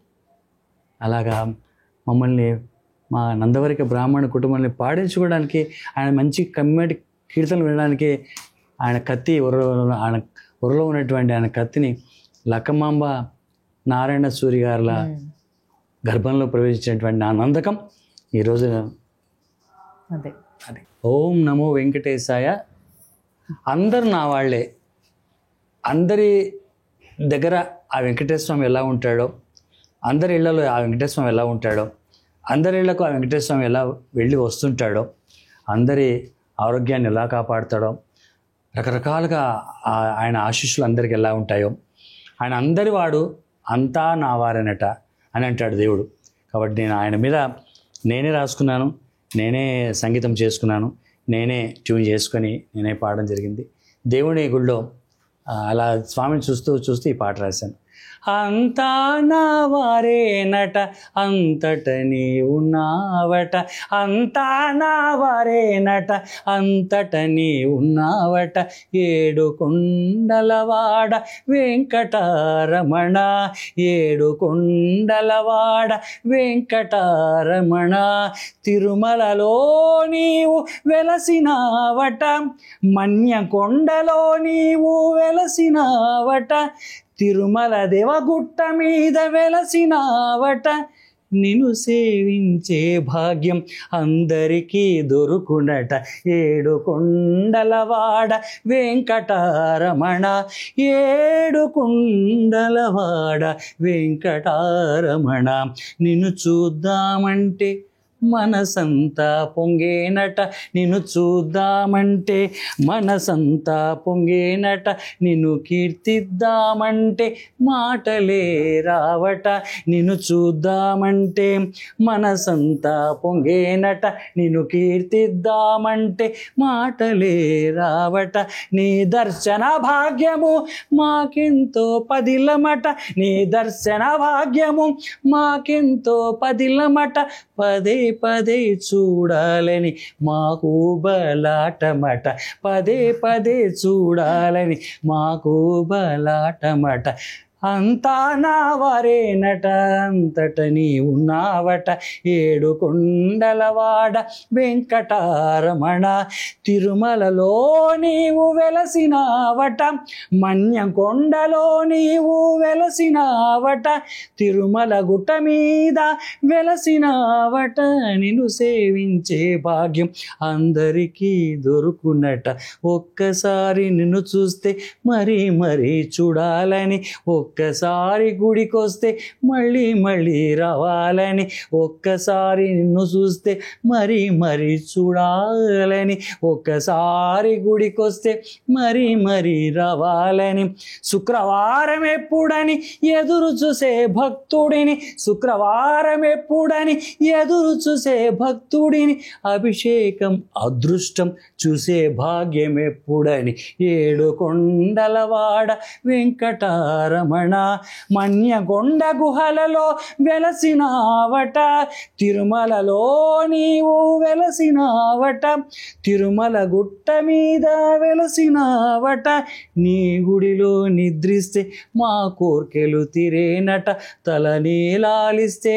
అలాగా? మమ్మల్ని మా నందవరిక బ్రాహ్మణ కుటుంబాన్ని పాడించుకోవడానికి, ఆయన మంచి కమ్మటి కీర్తనలు వినడానికి ఆయన కత్తి ఆయన ఒరలో ఉన్నటువంటి ఆయన కత్తిని లక్కమాంబ నారాయణ సూరి గారుల గర్భంలో ప్రవేశించినటువంటి నా నందకం ఈరోజు
అదే.
ఓం నమో వెంకటేశాయ. అందరు నా వాళ్ళే. అందరి దగ్గర ఆ వెంకటేశ్వర స్వామి ఎలా ఉంటాడో, అందరి ఇళ్లలో ఆ వెంకటేశ్వర స్వామి ఎలా ఉంటాడో, అందరి ఇళ్లకు ఆ వెంకటేశ్వర స్వామి ఎలా వెళ్ళి వస్తుంటాడో, అందరి ఆరోగ్యాన్ని ఎలా కాపాడుతాడో, రకరకాలుగా ఆయన ఆశీస్సులు అందరికి ఎలా ఉంటాయో, ఆయన అందరి వాడు అంతా నా వారనట అని అంటాడు దేవుడు. కాబట్టి నేను ఆయన మీద నేనే రాసుకున్నాను, నేనే సంగీతం చేసుకున్నాను, నేనే ట్యూన్ చేసుకొని నేనే పాడడం జరిగింది. దేవుని గుళ్ళో అలా స్వామిని చూస్తూ ఈ పాట రాశాను. అంతా నా వారేనట అంతట నీవు నావట, అంతా నా వారేనట అంతట నీవు నావట, 7 కొండలవాడ వెంకటరమణ, 7 కొండలవాడ వెంకటరమణ, తిరుమలలో నీవు వెలసినావట, మన్యకొండలో నీవు వెలసినావట, తిరుమల దేవగుట్ట మీద వెలసినావట, నిన్ను సేవించే భాగ్యం అందరికీ దొరుకునట ఏడు కొండలవాడ వెంకటారమణ ఏడు కొండలవాడ వెంకటారమణ నిన్ను చూద్దామంటే మనసంతా పొంగేనట నిన్ను చూద్దామంటే మనసంతా పొంగేనట నిన్ను కీర్తిద్దామంటే మాటలే రావట నిన్ను చూద్దామంటే మనసంతా పొంగేనట నిన్ను కీర్తిద్దామంటే మాటలే రావట నీ దర్శన భాగ్యము మాకెంతో పదిలమట నీ దర్శన భాగ్యము మాకెంతో పదిలమట పదే పదే చూడాలని మాకు బలాటమట పదే పదే చూడాలని మాకు బలాటమట అంతా నా వారేనట అంతట నీ ఉన్నావట ఏడు కొండలవాడ వెంకటారమణ తిరుమలలో నీవు వెలసినావట మన్యం కొండలో నీవు వెలసినావట తిరుమల గుట్ట మీద వెలసినావట నిన్ను సేవించే భాగ్యం అందరికీ దొరుకునట ఒక్కసారి నిన్ను చూస్తే మరీ మరీ చూడాలని ఒక్కసారి గుడికొస్తే మళ్ళీ మళ్ళీ రావాలని ఒక్కసారి నిన్ను చూస్తే మరీ మరీ చూడాలని ఒక్కసారి గుడికొస్తే మరీ మరీ రావాలని శుక్రవారం ఎప్పుడని ఎదురు చూసే భక్తుడిని శుక్రవారం ఎప్పుడని ఎదురు చూసే భక్తుడిని అభిషేకం అదృష్టం చూసే భాగ్యం ఎప్పుడని ఏడు కొండలవాడ వెంకటారమణ మన్యగొండ గుహలలో వెలసినావట తిరుమలలో నీవు వెలసినావట తిరుమల గుట్ట మీద వెలసినావట నీ గుడిలో నిద్రిస్తే మా కోర్కెలు తీరేనట తల నీలాలిస్తే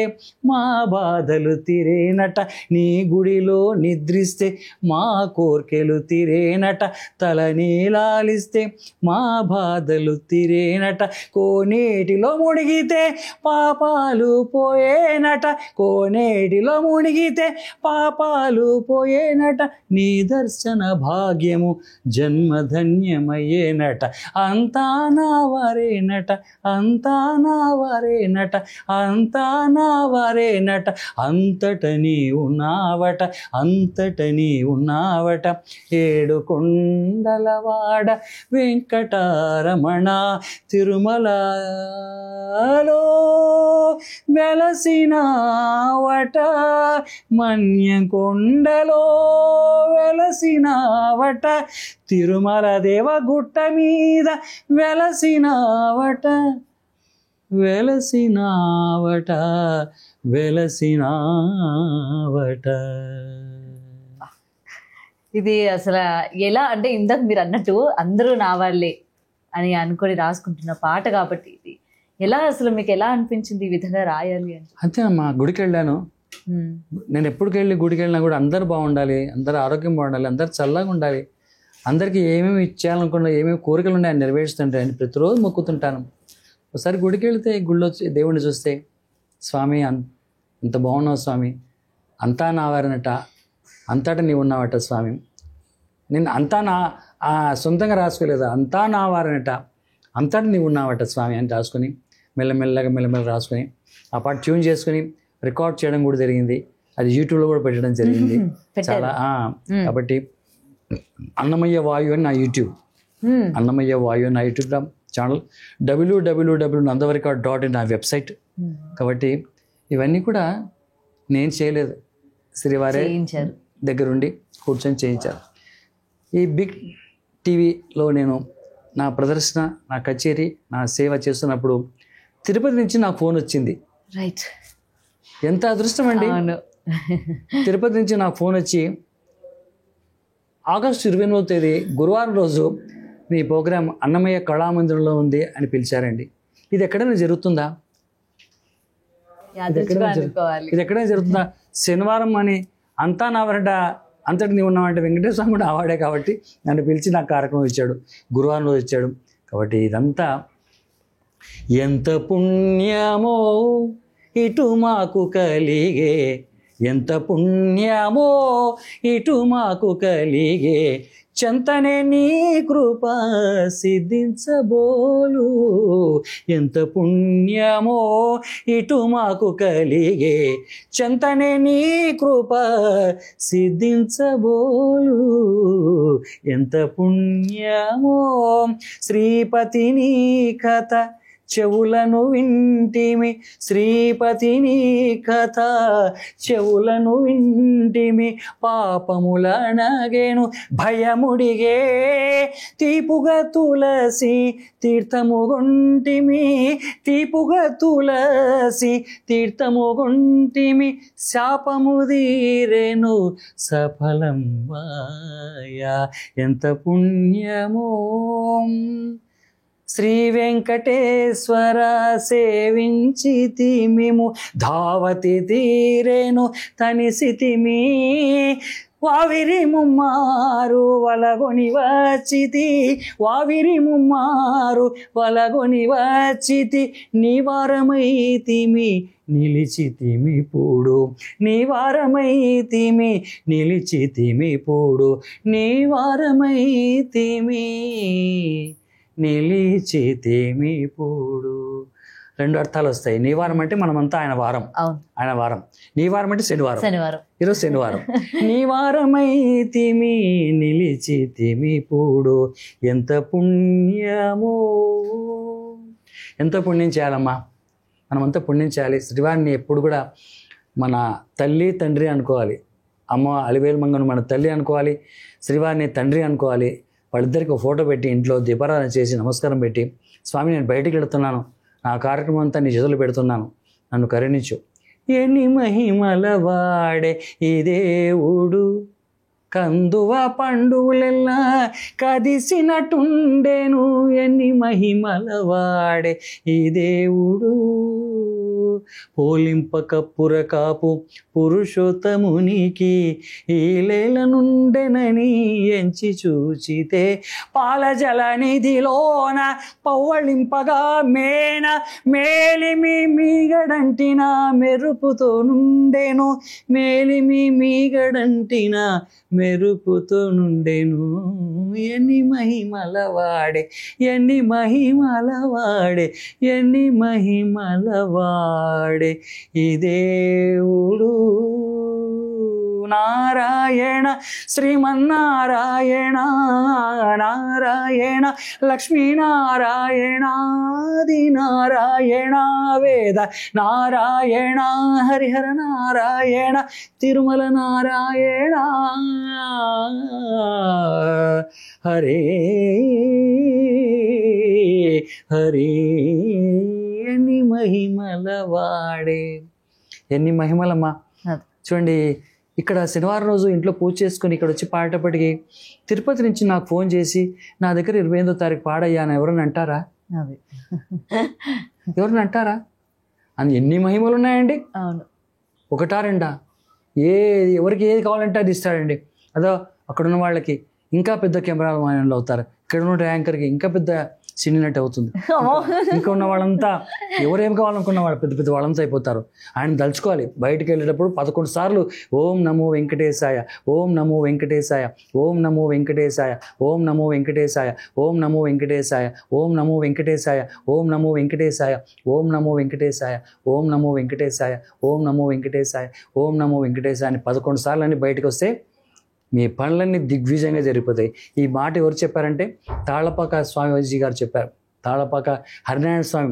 మా బాధలు తీరేనట నీ గుడిలో నిద్రిస్తే మా కోర్కెలు తీరేనట తల నీలాలిస్తే మా బాధలు తీరేనట కోనేటిలో మునిగితే పాపాలు పోయేనట కోనేటిలో మునిగితే పాపాలు పోయేనట నీ దర్శన భాగ్యము జన్మధన్యమయ్యేనట అంతా నా వారేనట అంతా నా వారేనట అంతా నా వారేనట అంతట నీ ఉన్నావట అంతట నీ ఉన్నావట ఏడు కొండలవాడ వెంకటారమణ తిరుమలలో వెలసినావట మన్యకొండలో వెలసినావట తిరుమల దేవగుట్ట మీద వెలసినావట వెలసినావట వెలసినావట.
ఇది అసలు ఎలా అంటే ఇందాక మీరు అన్నట్టు అందరూ నా వాళ్ళే అని అనుకొని రాసుకుంటున్న పాట కాబట్టి ఇది ఎలా అసలు మీకు ఎలా అనిపించింది ఈ విధంగా రాయాలి అని?
అంతేనమ్మా, గుడికి వెళ్ళాను. నేను ఎప్పటికి వెళ్ళి గుడికి వెళ్ళినా కూడా అందరూ బాగుండాలి, అందరూ ఆరోగ్యం బాగుండాలి, అందరూ చల్లగా ఉండాలి, అందరికీ ఏమేమి ఇచ్చేయాలనుకున్నా ఏమేమి కోరికలు ఉన్నాయని నెరవేరుస్తుంటే అని ప్రతిరోజు మొక్కుతుంటాను. ఒకసారి గుడికి వెళితే గుడిలో దేవుడిని చూస్తే స్వామి ఎంత బాగున్నావు స్వామి, అంతా నా వారినట, అంతటా నీవు ఉన్నావట స్వామి, నేను అంతా నా సొంతంగా రాసుకోలేదు, అంతా నా వారినట, అంతటా నీవు ఉన్నావట స్వామి అని రాసుకొని మెల్లమెల్లగా రాసుకొని ఆ పాట ట్యూన్ చేసుకొని రికార్డ్ చేయడం కూడా జరిగింది. అది యూట్యూబ్లో కూడా పెట్టడం జరిగింది చాలా. కాబట్టి అన్నమయ్య వాయు అని నా యూట్యూబ్, అన్నమయ్య వాయు అని నా యూట్యూబ్ ఛానల్, www.nandavarika.in నా వెబ్సైట్. కాబట్టి ఇవన్నీ కూడా నేను చేయలేదు, శ్రీవారే దగ్గరుండి కూర్చొని చేయించారు. ఈ బిగ్ టీవీలో నేను నా ప్రదర్శన, నా కచేరీ, నా సేవ చేస్తున్నప్పుడు తిరుపతి నుంచి నాకు ఫోన్ వచ్చింది.
రైట్,
ఎంత అదృష్టం అండి. తిరుపతి నుంచి నాకు ఫోన్ వచ్చి ఆగస్టు 28వ తేదీ గురువారం రోజు మీ ప్రోగ్రాం అన్నమయ్య కళామందిరంలో ఉంది అని పిలిచారండి. ఇది ఎక్కడైనా జరుగుతుందా? ఇది ఎక్కడైనా జరుగుతుందా? శనివారం అని అంతా నా వరట అంతటి నీవు ఉన్నామంటే వెంకటేశ్వర స్వామి కూడా ఆవాడే కాబట్టి నన్ను పిలిచి నాకు కార్యక్రమం ఇచ్చాడు, గురువారం రోజు ఇచ్చాడు. కాబట్టి ఇదంతా ఎంత పుణ్యమో ఇటు మాకు కలిగే ఎంత పుణ్యమో ఇటు మాకు కలిగే చెంతనే నీ కృప సిద్ధించబోలు ఎంత పుణ్యమో ఇటు మాకు కలిగే చెంతనే నీ కృప సిద్ధించబోలు ఎంత పుణ్యమో శ్రీపతిని కథ చెవులను వింటిమి శ్రీపతిని కథ చెవులను వింటిమి పాపములనగేను భయముడిగే తీపుగా తులసి తీర్థముగొంటిమి తీపుగా తులసి తీర్థముగొంటిమి శాపముదీరెను సఫలం వాయా ఎంత పుణ్యమో శ్రీ వెంకటేశ్వర సేవించితిమిము ధావతి తీరేను తనిసితిమి వావిరి ముమ్మారు వలగొని వచ్చితి వావిరి ముమ్మారు వలగొని వచ్చితి నివారమైతిమి నిలిచితిమి పూడు నివారమైతిమి నిలిచితిమి పూడు నివారమైతిమి నిలిచితిమి పూడు. రెండు అర్థాలు వస్తాయి. నీవారం అంటే మనమంతా ఆయన వారం, ఆయన వారం. నీవారం అంటే శనివారం, ఈరోజు శనివారం. నీవారమైతిమి నిలిచితిమి పూడు ఎంత పుణ్యమో. ఎంతో పుణ్యం చేయాలమ్మా, మనమంతా పుణ్యం చేయాలి. శ్రీవారిని ఎప్పుడు కూడా మన తల్లి తండ్రి అనుకోవాలి. అమ్మ అలివేలు మంగను మన తల్లి అనుకోవాలి, శ్రీవారిని తండ్రి అనుకోవాలి. వాళ్ళిద్దరికి ఒక ఫోటో పెట్టి ఇంట్లో దీపారాధన చేసి నమస్కారం పెట్టి, స్వామి నేను బయటికి వెళుతున్నాను, నా కార్యక్రమం అంతా నీ చేతులు పెడుతున్నాను, నన్ను కరుణించు. ఎన్ని మహిమల వాడే ఈ దేవుడు కందువ పండువులెల్లా కదిసినట్టుండేను. ఎన్ని మహిమల వాడే ఈ దేవుడు పోలింపక పురకాపు పురుషోత్తమునికి ఈ లేల నుండెనని ఎంచి చూచితే పాల జల నిధిలోన పవ్వళింపగా మేన మేలిమి మీగడంటిన మెరుపుతో నుండెను మేలిమి మీగడంటిన మెరుపుతో నుండెను. ఎన్ని మహిమల వాడే ఎన్ని మహిమల వాడే ఎన్ని మహిమల వాడే ఈ దేవుడు. నారాయణ శ్రీమన్నారాయణ నారాయణ లక్ష్మీనారాయణాది నారాయణ వేద నారాయణ హరిహర నారాయణ తిరుమల నారాయణ హరే హరే. ఎన్ని మహిమల వాడే. ఎన్ని మహిమలమ్మా. చూడండి, ఇక్కడ శనివారం రోజు ఇంట్లో పూజ చేసుకుని ఇక్కడ వచ్చి పాడేటప్పటికి తిరుపతి నుంచి నాకు ఫోన్ చేసి నా దగ్గర 28వ తారీఖు పాడయ్యా అని ఎవరన్నా అంటారా? ఎవరన్నా అంటారా? అని ఎన్ని మహిమలు ఉన్నాయండి.
అవును,
ఒకటా రెండా? ఎవరికి ఏది కావాలంటే అది ఇస్తాడండి. అదో అక్కడున్న వాళ్ళకి ఇంకా పెద్ద కెమెరాలు అవుతారు, ఇక్కడ ఉన్న యాంకర్కి ఇంకా పెద్ద సినీ నటి అవుతుంది. ఇంకా ఉన్న వాళ్ళంతా ఎవరేం కావాలనుకున్న వాళ్ళు పెద్ద పెద్ద వాళ్ళంతా అయిపోతారు. ఆయన తలుచుకోవాలి. బయటకు వెళ్ళేటప్పుడు 11 సార్లు ఓం నమో వెంకటేశాయ, ఓం నమో వెంకటేశాయ, ఓం నమో వెంకటేశాయ, ఓం నమో వెంకటేశాయ, ఓం నమో వెంకటేశాయ, ఓం నమో వెంకటేశాయ, ఓం నమో వెంకటేశాయ, ఓం నమో వెంకటేశాయ, ఓం నమో వెంకటేశాయ, ఓం నమో వెంకటేశాయ, ఓం నమో వెంకటేశాయ అని 11 సార్లు అని బయటకు వస్తే మీ పనులన్నీ దిగ్విజయంగా జరిగిపోతాయి. ఈ మాట ఎవరు చెప్పారంటే తాళపాక స్వామీజీ గారు చెప్పారు. తాళపాక హరినారాయణ స్వామి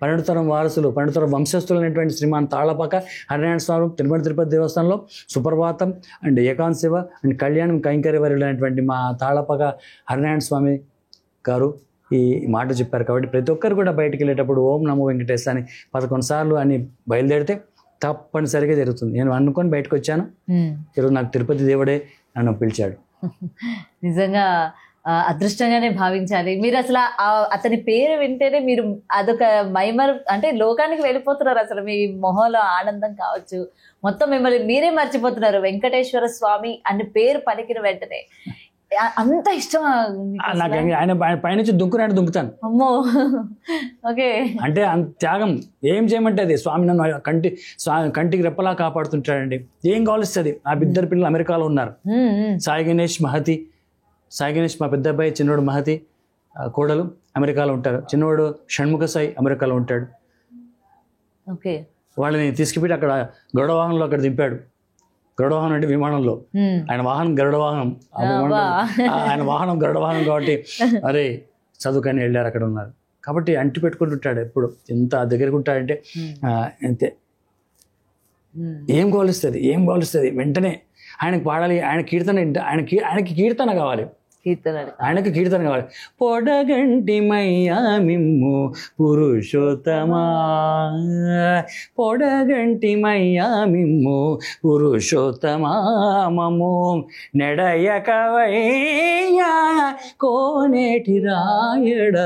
12వ తరం వారసులు, 12వ తరం వంశస్థులు అనేటువంటి శ్రీమాన్ తాళపాక హరినారాయణ స్వామి తిరుపతి దేవస్థానంలో సుప్రభాతం అండ్ ఏకాంత సేవ అండ్ కళ్యాణం కైంకర్యవర్యులు అనేటువంటి మా తాళపాక హరినారాయణ స్వామి గారు ఈ మాట చెప్పారు. కాబట్టి ప్రతి ఒక్కరు కూడా బయటికి వెళ్ళేటప్పుడు ఓం నమో వెంకటేశ్ అని 11 సార్లు అని బయలుదేరితే తప్పనిసరిగా జరుగుతుంది. నేను అనుకొని బయటకు వచ్చాను, ఈరోజు నాకు తిరుపతి దేవుడే నన్ను పిలిచాడు.
నిజంగా అదృష్టంగానే భావించాలి. మీరు అసలు అతని పేరు వింటేనే మీరు అదొక మైమర్ అంటే లోకానికి వెళ్ళిపోతున్నారు. అసలు మీ మొహంలో ఆనందం కావచ్చు, మొత్తం మిమ్మల్ని మీరే మర్చిపోతున్నారు. వెంకటేశ్వర స్వామి అనే పేరు పలికిన వెంటనే అంత ఇష్టం
నాకు ఆయన పైనుంచి దుంకునట్టు దుంకుతాను.
అమ్మో. ఓకే.
అంటే అంత త్యాగం ఏం చేయమంటే అది స్వామి నన్ను కంటికి రెప్పలా కాపాడుతుంటాడండి. ఏం కావలిస్తుంది. నా ఇద్దరు పిల్లలు అమెరికాలో ఉన్నారు. సాయి గణేష్ మహతి. సాయి గణేష్ మా పెద్ద అబ్బాయి, చిన్నోడు మహతి కోడలు అమెరికాలో ఉంటారు. చిన్నోడు షణ్ముఖ సాయి అమెరికాలో ఉంటాడు.
ఓకే.
వాళ్ళని తీసుకుపెట్టి అక్కడ గరుడవాహనంలో అక్కడ దింపాడు. గరుడవాహనం అంటే విమానంలో, ఆయన వాహనం గరుడవాహనం. ఆయన వాహనం గరుడవాహనం కాబట్టి అరే చదువుకని వెళ్ళారు, అక్కడ ఉన్నారు. కాబట్టి అంటి పెట్టుకుంటుంటాడు ఎప్పుడు. ఎంత దగ్గరకు ఉంటాడంటే అంతే. ఏం గోలుస్తుంది వెంటనే ఆయనకు పాడాలి. ఆయనకి కీర్తన కావాలి. ఆయనకి కీర్తన కావాలి. పొడగంటి మయ్యా మిమ్ము పురుషోత్తమా, పొడగంటి మయ్యా మిమ్ము పురుషోత్తమా, మము నెడయకవయ్యా కోనేటి రాయడ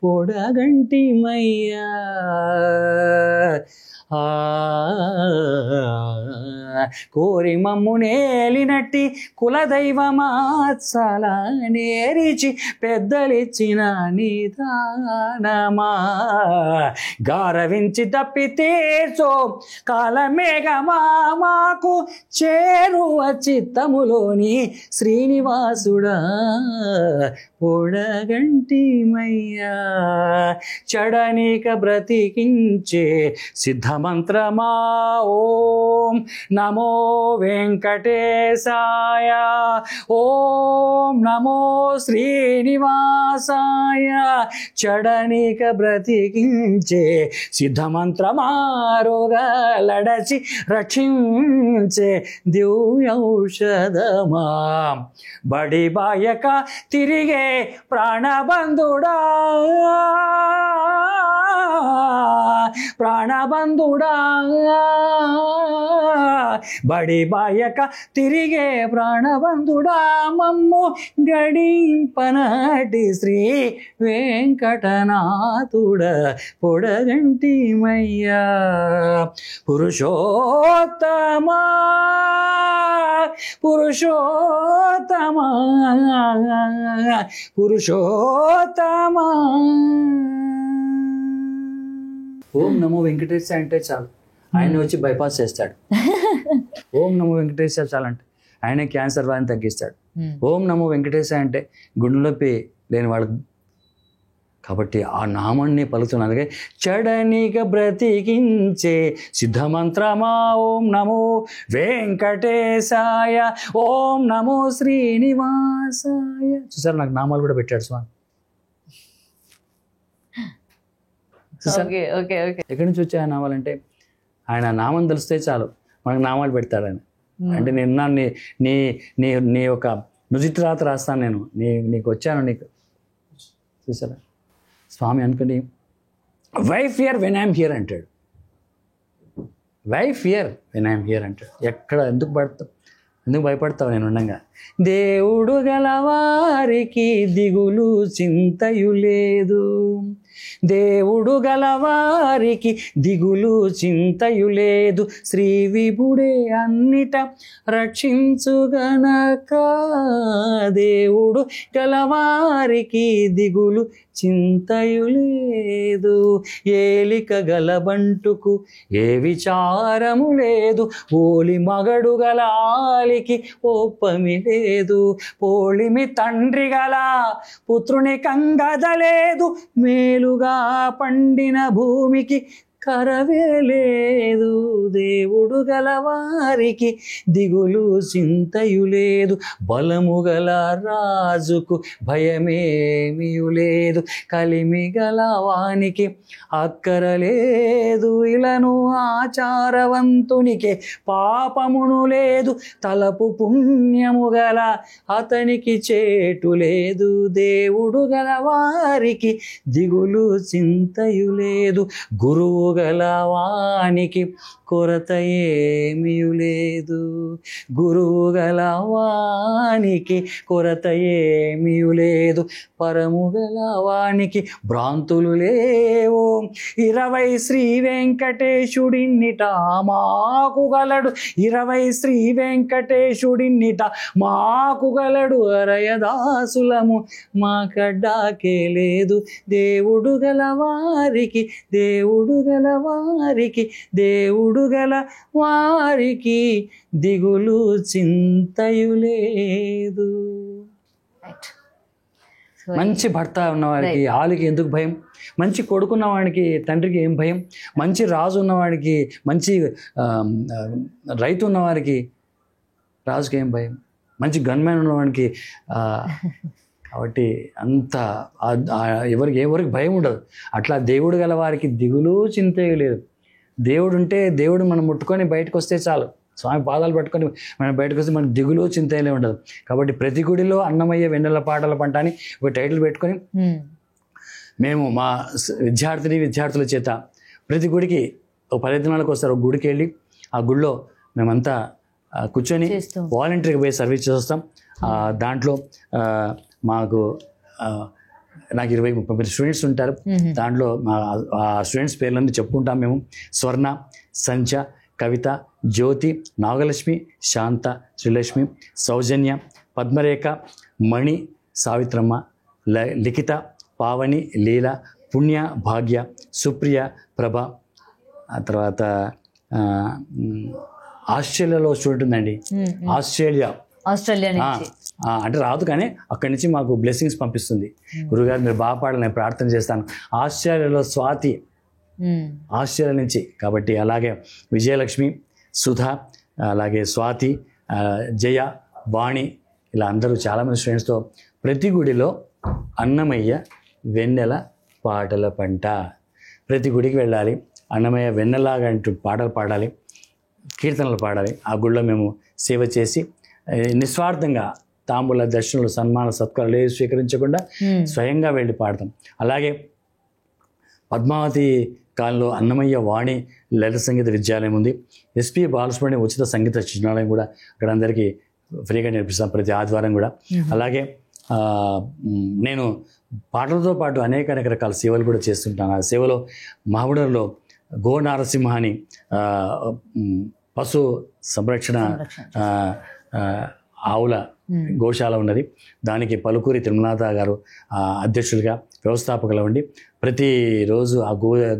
పొడగంటి మయ్యా. కోరి మమ్ము నేలినట్టి కులదైవమాత్సల నేరిచి పెద్దలిచ్చిన నిదానమా, గారవించి తప్పితేచో కాలమేఘమా మాకు చేరువ చిత్తములోని శ్రీనివాసుడా పొడగంటి మయ్యా. చడనిక బ్రతికించే సిద్ధమంత్రమా ఓం నమో వెంకటేశాయ, ఓం నమో శ్రీనివాసాయ. చడనిక బ్రతికించే సిద్ధమంత్రమా రోగలడచి రక్షించే దివ్యౌషధమా, బడి బాయక తిరిగే ప్రాణబంధుడా, ప్రాణబంధుడా, బడి బాయక తిరిగే ప్రాణబంధుడా, మమ్ము గడింపనాటి శ్రీ వెంకటనాథుడ పొడగంటి మయ్యా. పురుషోత్తమా పురుషోత్తమా పురుషోత్తమా. ఓం నమో వెంకటేశ్వర అంటే చాలు, ఆయన వచ్చి బైపాస్ చేస్తాడు. ఓం నమో వెంకటేశ్వర చాలంటే ఆయన క్యాన్సర్ వారిని తగ్గిస్తాడు. ఓం నమో వెంకటేశ్వర అంటే గుండె నొప్పి లేని వాళ్ళకి. కాబట్టి ఆ నామాన్ని పలుకుతున్నది. చడనిక బ్రతికించే సిద్ధమంత్రమా ఓం నమో వెంకటేశాయ, ఓం నమో శ్రీనివాసాయ. చూసారు, నాకు నామాలు కూడా పెట్టాడు స్వామి. ఎక్కడి నుంచి వచ్చాయి ఆ నామాలంటే ఆయన నామం తెలిస్తే చాలు మనకు నామాలు పెడతాడు ఆయన. అంటే నేను నీ యొక్క నుజిటి రాత రాస్తాను, నేను నీకు వచ్చాను. నీకు చూసారా స్వామి అనుకుని why fear when I'm here అంటాడు. Why fear when I'm here అంటాడు. ఎక్కడ ఎందుకు భయపడతావు నేను ఉండగా. దేవుడు గలవారికి దిగులు చింతయు లేదు, దేవుడు గలవారికి దిగులు చింతయు లేదు, శ్రీ విభుడే అన్నిట రక్షించుగనక. దేవుడు గలవారికి దిగులు చింతయు లేదు, ఏలిక గలబంటుకు ఏ విచారము లేదు, ఓలి మగడు గల ఆలికి ఓపమి లేదు, పోలిమి తండ్రి గల పుత్రుని కంగదలేదు, మేలుగా పండిన భూమికి కరవే లేదు, దేవుడు గలవారికి దిగులు చింతయు లేదు, బలము గల రాజుకు భయమేమియు లేదు, కలిమి గల వానికి అక్కరలేదు, ఇలను ఆచారవంతునికి పాపమును లేదు, తలపు పుణ్యము గల అతనికి చేటు లేదు, దేవుడు గలవారికి దిగులు చింతయు లేదు, గురువు గల వానికి కొరత ఏమీ లేదు. గురువు గల వానికి కొరత ఏమీ లేదు. పరము గల వానికి భ్రాంతులు లేవు. 20 శ్రీ వెంకటేశుడిన్నిట మాకు గలడు. 20 శ్రీ వెంకటేశుడిన్నిట మాకు గలడు. అరయదాసులము మాకడ్డాకే లేదు. దేవుడు గల వారికి, దేవుడు గల వారికి, దేవుడు గల వారికి దిగులు చింతయు లేదు. మంచి భర్త ఉన్నవాడికి ఆలికి ఎందుకు భయం? మంచి కొడుకున్నవాడికి తండ్రికి ఏం భయం? మంచి రాజు ఉన్నవాడికి, మంచి రైతు ఉన్నవారికి రాజుకి ఏం భయం? మంచి గన్మ్యాన్ ఉన్నవాడికి కాబట్టి అంత ఎవరికి భయం ఉండదు. అట్లా దేవుడు గల వారికి దిగులు చింతయు లేదు. దేవుడు ఉంటే దేవుడు మనం ముట్టుకొని బయటకు వస్తే చాలు, స్వామి పాదాలు పట్టుకొని మనం బయటకు వస్తే మనకు దిగులు చింతలే ఉండదు. కాబట్టి ప్రతి గుడిలో అన్నమయ్య వెన్నెల పాటల పంట అని ఒక టైటిల్ పెట్టుకొని మేము మా విద్యార్థుల చేత ప్రతి గుడికి ఒక 10 దినాలకు వస్తారు. ఒక గుడికి వెళ్ళి ఆ గుడిలో మేమంతా కూర్చొని వాలంటీర్గా పోయి సర్వీస్ చేస్తాం. దాంట్లో నాకు 20-30 స్టూడెంట్స్ ఉంటారు. దాంట్లో ఆ స్టూడెంట్స్ పేర్లన్నీ చెప్పుకుంటాం మేము. స్వర్ణ, సంచ, కవిత, జ్యోతి, నాగలక్ష్మి, శాంత, శ్రీలక్ష్మి, సౌజన్య, పద్మరేఖ, మణి, సావిత్రమ్మ, లిఖిత, పావని, లీల, పుణ్య, భాగ్య, సుప్రియ, ప్రభ. ఆ తర్వాత ఆస్ట్రేలియాలో స్టూడెంట్ ఉందండి. ఆస్ట్రేలియా అంటే రాదు, కానీ అక్కడి నుంచి మాకు బ్లెస్సింగ్స్ పంపిస్తుంది. గురుగారు మీరు బాగా పాడాలి, నేను ప్రార్థన చేస్తాను. ఆస్ట్రేలియాలో స్వాతి, ఆస్ట్రేలియా నుంచి. కాబట్టి అలాగే విజయలక్ష్మి, సుధా, అలాగే స్వాతి, జయ, వాణి, ఇలా అందరూ చాలామంది స్టూడెంట్స్తో ప్రతి గుడిలో అన్నమయ్య వెన్నెల పాటల పంట. ప్రతి గుడికి వెళ్ళాలి, అన్నమయ్య వెన్నెలాగా అంటూ పాటలు పాడాలి, కీర్తనలు పాడాలి. ఆ గుడిలో మేము సేవ చేసి నిస్వార్థంగా తాంబూల దర్శనలు, సన్మాన సత్కారాలు ఏవి స్వీకరించకుండా స్వయంగా వెళ్ళి పాడతాం. అలాగే పద్మావతి కాలంలో అన్నమయ్య వాణి లలిత సంగీత విద్యాలయం ఉంది. ఎస్పి బాలసుబ్రహ్మణ్యం ఉచిత సంగీత శిక్షణాలయం కూడా అక్కడ అందరికీ ఫ్రీగా నేర్పిస్తాం ప్రతి ఆదివారం కూడా. అలాగే నేను పాటలతో పాటు అనేక రకాల సేవలు కూడా చేస్తుంటాను. ఆ సేవలో మహబూబ్నగర్లో గో నారసింహ అని పశు సంరక్షణ ఆవుల గోశాల ఉన్నది. దానికి పలుకూరి తిరుమలనాథ గారు అధ్యక్షులుగా, వ్యవస్థాపకులు ఉండి ప్రతిరోజు ఆ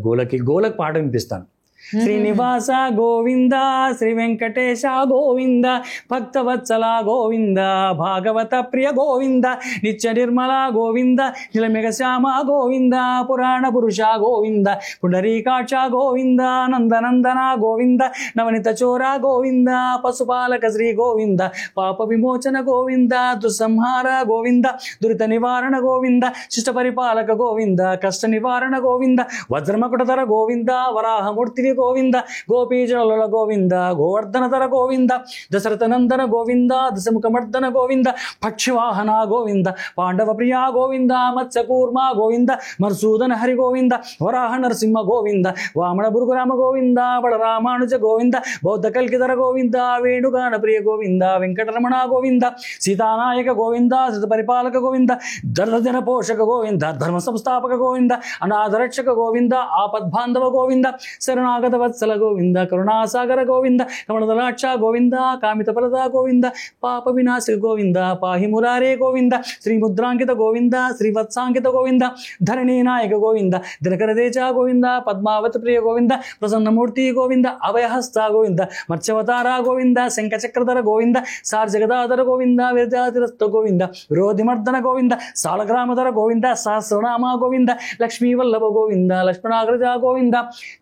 గోలకి పాట వినిపిస్తాను. శ్రీనివాస గోవింద, శ్రీ వెంకటేశ గోవింద, భక్తవత్సల గోవింద, భాగవత ప్రియ గోవింద, నిత్య నిర్మల గోవింద, నిలమెగ శ్యామ గోవింద, పురాణ పురుష గోవింద, పుండరీకాక్ష గోవింద, నందనందన గోవింద, నవనిత చోర గోవింద, పశుపాలక శ్రీ గోవింద, పాప విమోచన గోవింద, దుస్సంహార గోవింద, దురిత నివారణ గోవింద, శిష్ట పరిపాలక గోవింద, కష్ట నివారణ గోవింద, వజ్రమకుటధర గోవింద, వరాహమూర్తి గోవింద, గోపీజల గోవింద, గోవర్ధనధర గోవింద, దశరథ నందన గోవింద, దశముఖమర్దన గోవింద, పక్షివాహన గోవింద, పాండవ ప్రియా గోవింద, మత్స్యకూర్మ గోవింద, మర్సూదన హరి గోవింద, వరాహ నరసింహ గోవింద, వామన భృగురామ గోవింద, బడరామానుజ గోవింద, బౌద్ధ కల్కిధర గోవింద, వేణుగాన ప్రియ గోవింద, వెంకటరమణ గోవింద, సీతానాయక గోవింద, శత పరిపాలక గోవింద, ధర్మజన పోషక గోవింద, ధర్మ సంస్థాపక గోవింద, అనాథరక్షక గోవింద, ఆపద్బాంధవ గోవింద, శరణాగత వత్సల గోవింద, కరుణాసాగర గోవింద, కమలదలాక్ష గోవింద, కామిత ఫలద గోవింద, పాప వినాశక గోవింద, పాహి మురారే గోవింద, శ్రీముద్రాంకిత గోవింద, శ్రీవత్సాంకిత గోవింద, ధరణీ నాయక గోవింద, దినకరదేచ గోవింద, పద్మావతి ప్రియ గోవింద, ప్రసన్నమూర్తి గోవింద, అభయహస్త గోవింద, మత్స్యవతార గోవింద, శంఖచక్రధర గోవింద, సార్జగదాధర గోవింద, విరజాతిరస్త గోవింద, విరోధిమర్దన గోవింద, సాలగ్రామధర గోవింద, సహస్రనామ గోవింద, లక్ష్మీ వల్లభ గోవింద, లక్ష్మణాగ్రజ గోవింద,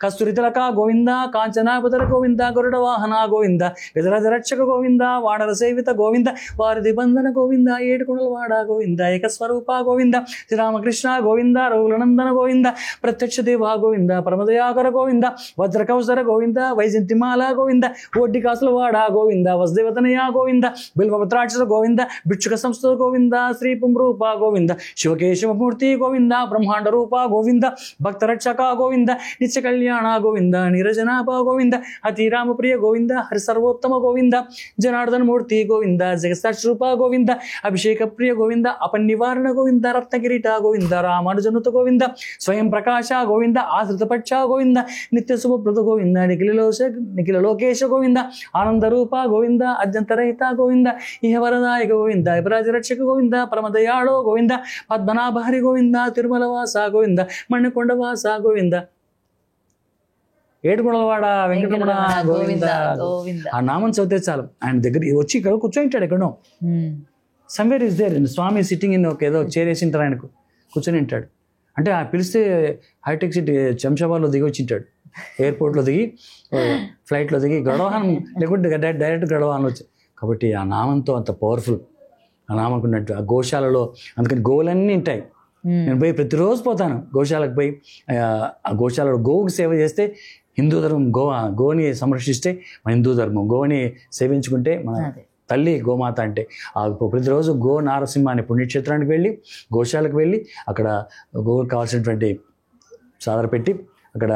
కస్తూరి తిలక గోవింద, కాంచనాపతర గోవింద, గరుడ వాహన గోవింద, గజరాజ రక్షక గోవింద, వానర సేవిత గోవింద, వారిది బంధన గోవింద, ఏడుకొండల వాడ గోవింద, ఏకస్వరూప గోవింద, శ్రీరామకృష్ణ గోవింద, రఘులనందన గోవింద, ప్రత్యక్ష దేవ గోవింద, పరమదయాకర గోవింద, వజ్రకౌసర గోవింద, వైజంతిమాల గోవింద, ఓడ్డి కాసుల వాడ గోవింద, వసుదేవతనయ గోవింద, బిల్వపత్రాక్షర గోవింద, భిక్షుక సంస్థ గోవింద, శ్రీ పుంరూప గోవింద, శివకేశవమూర్తి గోవింద, బ్రహ్మాండ రూప గోవింద, భక్త రక్షక గోవింద, నిత్య కళ్యాణ గోవింద, నీరజనాభ గోవింద, అతి రామప్రియ గోవింద, హరి సర్వోత్తమ గోవింద, జనార్దన మూర్తి గోవింద, జగత్సాక్షరూప గోవింద, అభిషేక ప్రియ గోవింద, అపనివారణ గోవింద, రత్నకిరీట గోవింద, రామానుజనుత గోవింద, స్వయం ప్రకాశ గోవింద, ఆశ్రిత పక్ష గోవింద, నిత్య శుభప్రద గోవింద, నిఖిల లోకేశ గోవింద, ఆనంద రూప గోవింద, అద్యంతరహిత గోవింద, ఇహ వరదాయక గోవింద, విపరాజ రక్షక గోవింద, పరమదయాళో గోవింద, పద్మనాభహరి గోవింద, తిరుమల వాస గోవింద, మణికొండ వాస గోవింద, ఏడుకొండలవాడ వెంకటరమణ గోవింద. ఆ నామం చదివితే చాలు. ఆయన దగ్గర వచ్చి ఇక్కడ కూర్చొని ఎక్కడో somewhere is there, swami sitting in ఒక ఏదో చేరేసి ఉంటారు, ఆయనకు కూర్చొని ఉంటాడు. అంటే ఆ పిలిస్తే హైటెక్ సిటీ శంషాబాద్లో దిగి వచ్చి ఉంటాడు, ఎయిర్పోర్ట్లో దిగి, ఫ్లైట్లో దిగి, గడవాహనం లేకుంటే డైరెక్ట్ గడవాహనం వచ్చి. కాబట్టి ఆ నామంతో అంత పవర్ఫుల్ ఆ నామంకు ఉన్నట్టు. ఆ గోశాలలో అందుకని గోవులన్నీ ఉంటాయి. నేను పోయి ప్రతిరోజు పోతాను గోశాలకు పోయి. ఆ గోశాలలో గోవుకి సేవ చేస్తే హిందూ ధర్మం, గోని సంరక్షిస్తే మన హిందూ ధర్మం, గోని సేవించుకుంటే మన తల్లి గోమాత. అంటే ఆ ప్రతిరోజు గో నారసింహ అనే పుణ్యక్షేత్రానికి వెళ్ళి, గోశాలకు వెళ్ళి, అక్కడ గోవుకు కావాల్సినటువంటి సాదర పెట్టి, అక్కడ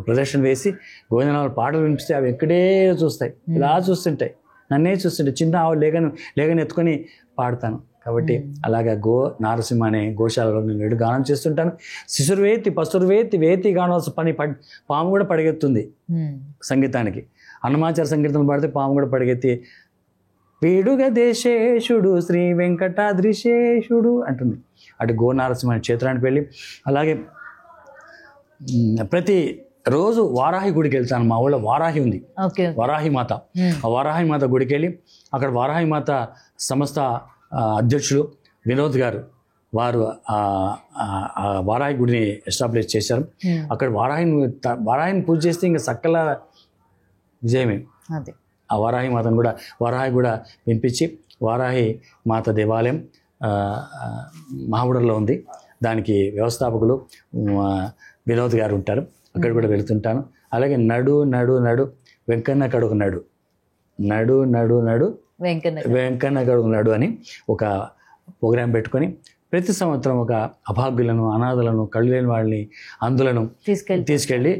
ప్రదర్శన వేసి, గోవిందనామాల పాటలు వినిపిస్తే అవి ఎక్కడే చూస్తాయి, ఇలా చూస్తుంటాయి, నన్నే చూస్తుంటాయి. చిన్న ఆవు లేగని ఎత్తుకొని పాడతాను. కాబట్టి అలాగా గో నారసింహ అనే గోశాలలో నేను గానం చేస్తుంటాను. శిశుర్వేతి పసుర్వేతి వేతి గానవలసిన పాము కూడా పడగెత్తుంది సంగీతానికి. అన్నమాచార సంకీర్తనలు పాడితే పాము కూడా పడగెత్తి వేడుగ దేశేషుడు శ్రీ వెంకటాద్రిశేషుడు అంటుంది. అటు గో నారసింహ క్షేత్రానికి వెళ్ళి, అలాగే ప్రతి రోజు వారాహి గుడికి వెళ్తాను. మా ఊళ్ళో వారాహి ఉంది, వారాహి మాత. ఆ వారాహి మాత గుడికి వెళ్ళి, అక్కడ వారాహి మాత సంస్థ అధ్యక్షులు వినోద్ గారు, వారు వారాహి గుడిని ఎస్టాబ్లిష్ చేశారు. అక్కడ వారాహిని పూజ చేస్తే ఇంకా సకల విజయమే. ఆ వారాహి మాతను కూడా కూడా వినిపించి, వారాహి మాత దేవాలయం మహాబుడలో ఉంది. దానికి వ్యవస్థాపకులు వినోద్ గారు ఉంటారు. అక్కడ కూడా వెళుతుంటాను. అలాగే నడు నడు నడు వెంకన్న కడుగు నడు, నడు నడు నడు వెంకన్న కడుగు నడు అని ఒక ప్రోగ్రాం పెట్టుకొని ప్రతి సంవత్సరం ఒక అభాగ్యులను, అనాథులను, కళ్ళు లేని వాళ్ళని, అందులను తీసుకెళ్ళి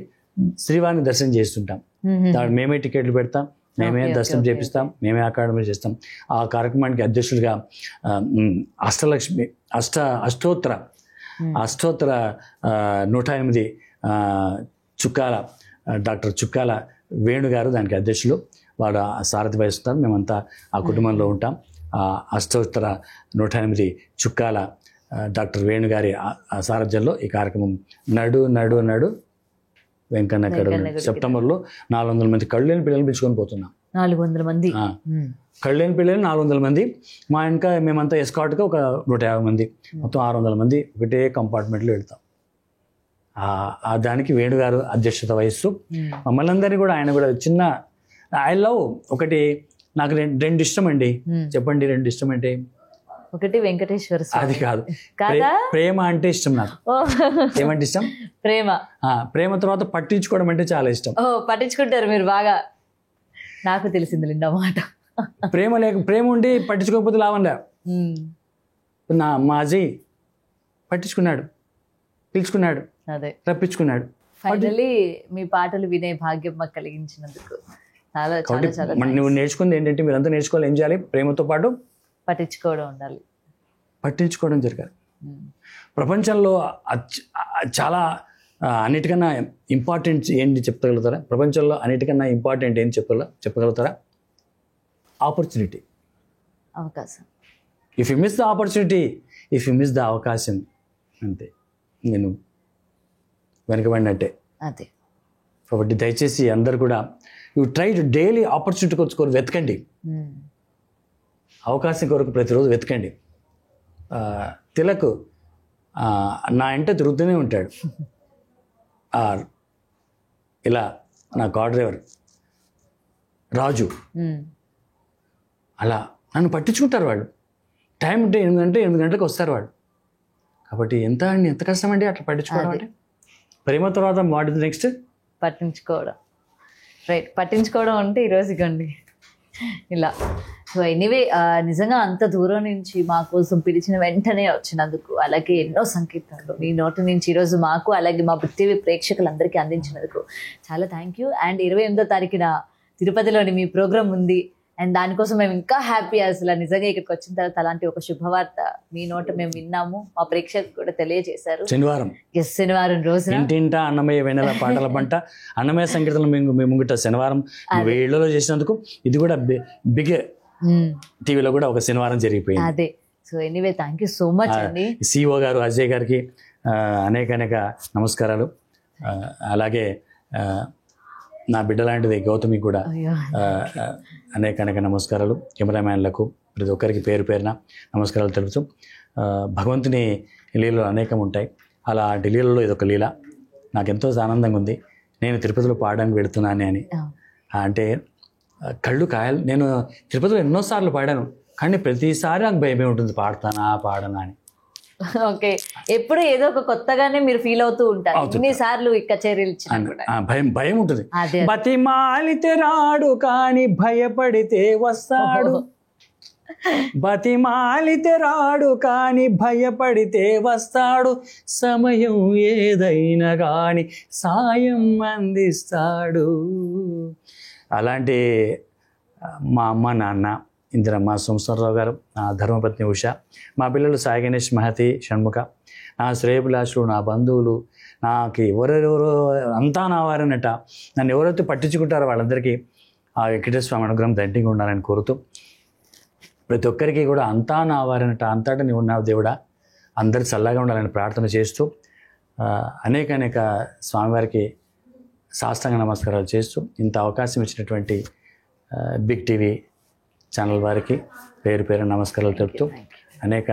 శ్రీవారిని దర్శనం చేస్తుంటాం. దాన్ని మేమే టికెట్లు పెడతాం, మేమే దర్శనం చేపిస్తాం, మేమే అకాడమీ చేస్తాం. ఆ కార్యక్రమానికి అధ్యక్షులుగా అష్టలక్ష్మి అష్టోత్తర 108 చుక్కాల డాక్టర్ చుక్కాల వేణుగారు దానికి అధ్యక్షులు. వారు సారథి వహిస్తున్నారు. మేమంతా ఆ కుటుంబంలో ఉంటాం. అష్టోత్తర 108 చుక్కాల డాక్టర్ వేణుగారి సారథ్యంలో ఈ కార్యక్రమం నడు నడు నడు వెంకన్న కడుగు. సెప్టెంబర్లో 400 మంది కళ్ళు లేని పిల్లలు పిలుచుకొని పోతున్నాం.
400 మంది
కళ్ళు లేని పిల్లలు 400 మంది. మా ఇంకా మేమంతా ఎస్కాట్గా ఒక 150 మంది, మొత్తం 600 మంది ఒకటే కంపార్ట్మెంట్లో వెళ్తాం. దానికి వేణుగారు అధ్యక్షత వహిస్తూ మమ్మల్ని అందరినీ కూడా ఆయన కూడా చిన్న ఐ లవ్ ఒకటి నాకు రెండు ఇష్టం అండి. చెప్పండి, 2 ఇష్టం అంటే?
ఒకటి వెంకటేశ్వర స్వామి.
అది కాదు, ప్రేమ అంటే ఇష్టం నాకు. ఏమంటే ఇష్టం? ప్రేమ తర్వాత పట్టించుకోవడం అంటే చాలా ఇష్టం.
పట్టించుకుంటారు మీరు బాగా, నాకు తెలిసింది లిండా మాట.
ప్రేమ ఉండి పట్టించుకోకపోతే లాభంలే. మా అజయ్ పట్టించుకున్నాడు, పిలుచుకున్నాడు, రప్పించుకున్నాడు.
ఫైనల్లీ మీ పాటలు వినే భాగ్యం మాకు కలిగించినందుకు చాలా చాలా చాలా.
నువ్వు నేర్చుకుంది ఏంటంటే, మీరంతా నేర్చుకోవాలి. ఏం చేయాలి? ప్రేమతో పాటు
పట్టించుకోవడం ఉండాలి,
పట్టించుకోవడం జరగాలి. ప్రపంచంలో చాలా అన్నిటికన్నా ఇంపార్టెంట్ ఏంటి చెప్పగలుగుతారా? ప్రపంచంలో అన్నిటికన్నా ఇంపార్టెంట్ ఏంటి చెప్పగలుగుతారా? ఆపర్చునిటీ,
అవకాశం.
If you miss the opportunity, if you miss the అవకాశం, అంతే నేను వెనకబడినట్టే.
అదే
కాబట్టి దయచేసి అందరు కూడా you try to daily opportunity కొరకు వెతకండి, అవకాశం కొరకు ప్రతిరోజు వెతకండి. తిలక్ నా ఇంట తిరుగుతూనే ఉంటాడు. ఇలా నా కార్ డ్రైవర్ రాజు, అలా నన్ను పట్టించుకుంటారు వాళ్ళు. టైం అంటే 8 గంటలకు వస్తారు వాళ్ళు. కాబట్టి ఎంత కష్టం అండి అట్లా పట్టించుకోవడం అంటే. ప్రేమ తర్వాత వాట్ ఇస్ నెక్స్ట్?
పట్టించుకోవడం. రైట్, పట్టించుకోవడం అంటే ఈరోజు ఇకండి ఇలా. సో ఎనీవే, నిజంగా అంత దూరం నుంచి మా కోసం పిలిచిన వెంటనే వచ్చినందుకు, అలాగే ఎన్నో సంకేతాలు మీ నోటి నుంచి ఈరోజు మాకు అలాగే మా టీవీ ప్రేక్షకులందరికీ అందించినందుకు చాలా థ్యాంక్ యూ. అండ్ 28వ తారీఖున తిరుపతిలోని మీ ప్రోగ్రామ్ ఉంది, అండ్ దానికోసం మేము ఇంకా హ్యాపీ. అసలు నిజంగా ఇక్కడికి వచ్చిన తర్వాత అలాంటి ఒక శుభవార్త మీ నోట మేము విన్నాము, మా ప్రేక్షకులు కూడా తెలియజేశారు. శనివారం రోజున
ఇంటింటా అన్నమయ్య వెన్నెల పాటల పంట, అన్నమయ్య సంకీర్తనలు మేము ముంగిట శనివారం వేళ్లలో చేసినందుకు ఇది కూడా బిగ్ టీవీలో కూడా ఒక శనివారం జరిగిపోయింది.
అదే. So anyway thank you so much అండి.
CEO గారు అజయ్ గారికి అనేక నమస్కారాలు. అలాగే నా బిడ్డ లాంటిది గౌతమి కూడా అనేక నమస్కారాలు. కెమెరామ్యాన్లకు ప్రతి ఒక్కరికి పేరు పేరున నమస్కారాలు తెలుపుతూ, భగవంతుని లీలలు అనేకం ఉంటాయి. అలా ఢిల్లీలో ఇదొక లీల. నాకు ఎంతో ఆనందంగా ఉంది. నేను తిరుపతిలో పాడడానికి వెళుతున్నాను అని అంటే కళ్ళు కాయలు. నేను తిరుపతిలో ఎన్నోసార్లు పాడాను, కానీ ప్రతిసారి నాకు భయమే ఉంటుంది, పాడనా అని.
ఓకే, ఎప్పుడు ఏదో ఒక కొత్తగానే మీరు ఫీల్ అవుతూ ఉంటారు. ఎన్నిసార్లు కచేరీలు
భయం ఉంటుంది. బతిమాలితే రాడు కానీ భయపడితే వస్తాడు, బతిమాలితే రాడు కానీ భయపడితే వస్తాడు, సమయం ఏదైనా కానీ సాయం అందిస్తాడు. అలాంటి మా అమ్మ నాన్న ఇందిరమ్మ, సోమేశ్వరరావు గారు, నా ధర్మపత్ని ఉష, మా పిల్లలు సాయి గణేష్, మహతి, షణ్ముఖ, నా శ్రేయభిలాషులు, నా బంధువులు, నాకు ఎవరెవరో అంతా నా వారనట. నన్ను ఎవరైతే పట్టించుకుంటారో వాళ్ళందరికీ ఆ వెంకటేశ్వర స్వామి అనుగ్రహం దండిగా ఉండాలని కోరుతూ, ప్రతి ఒక్కరికి కూడా అంతా నా వారనట, అంతటా నీవు ఉన్నావు దేవుడా, అందరు చల్లగా ఉండాలని ప్రార్థన చేస్తూ అనేక స్వామివారికి సాష్టాంగ నమస్కారాలు చేస్తూ, ఇంత అవకాశం ఇచ్చినటువంటి బిగ్ టీవీ ఛానల్ వారికి పేరు పేరు నమస్కారాలు తెలుపుతూ, అనేక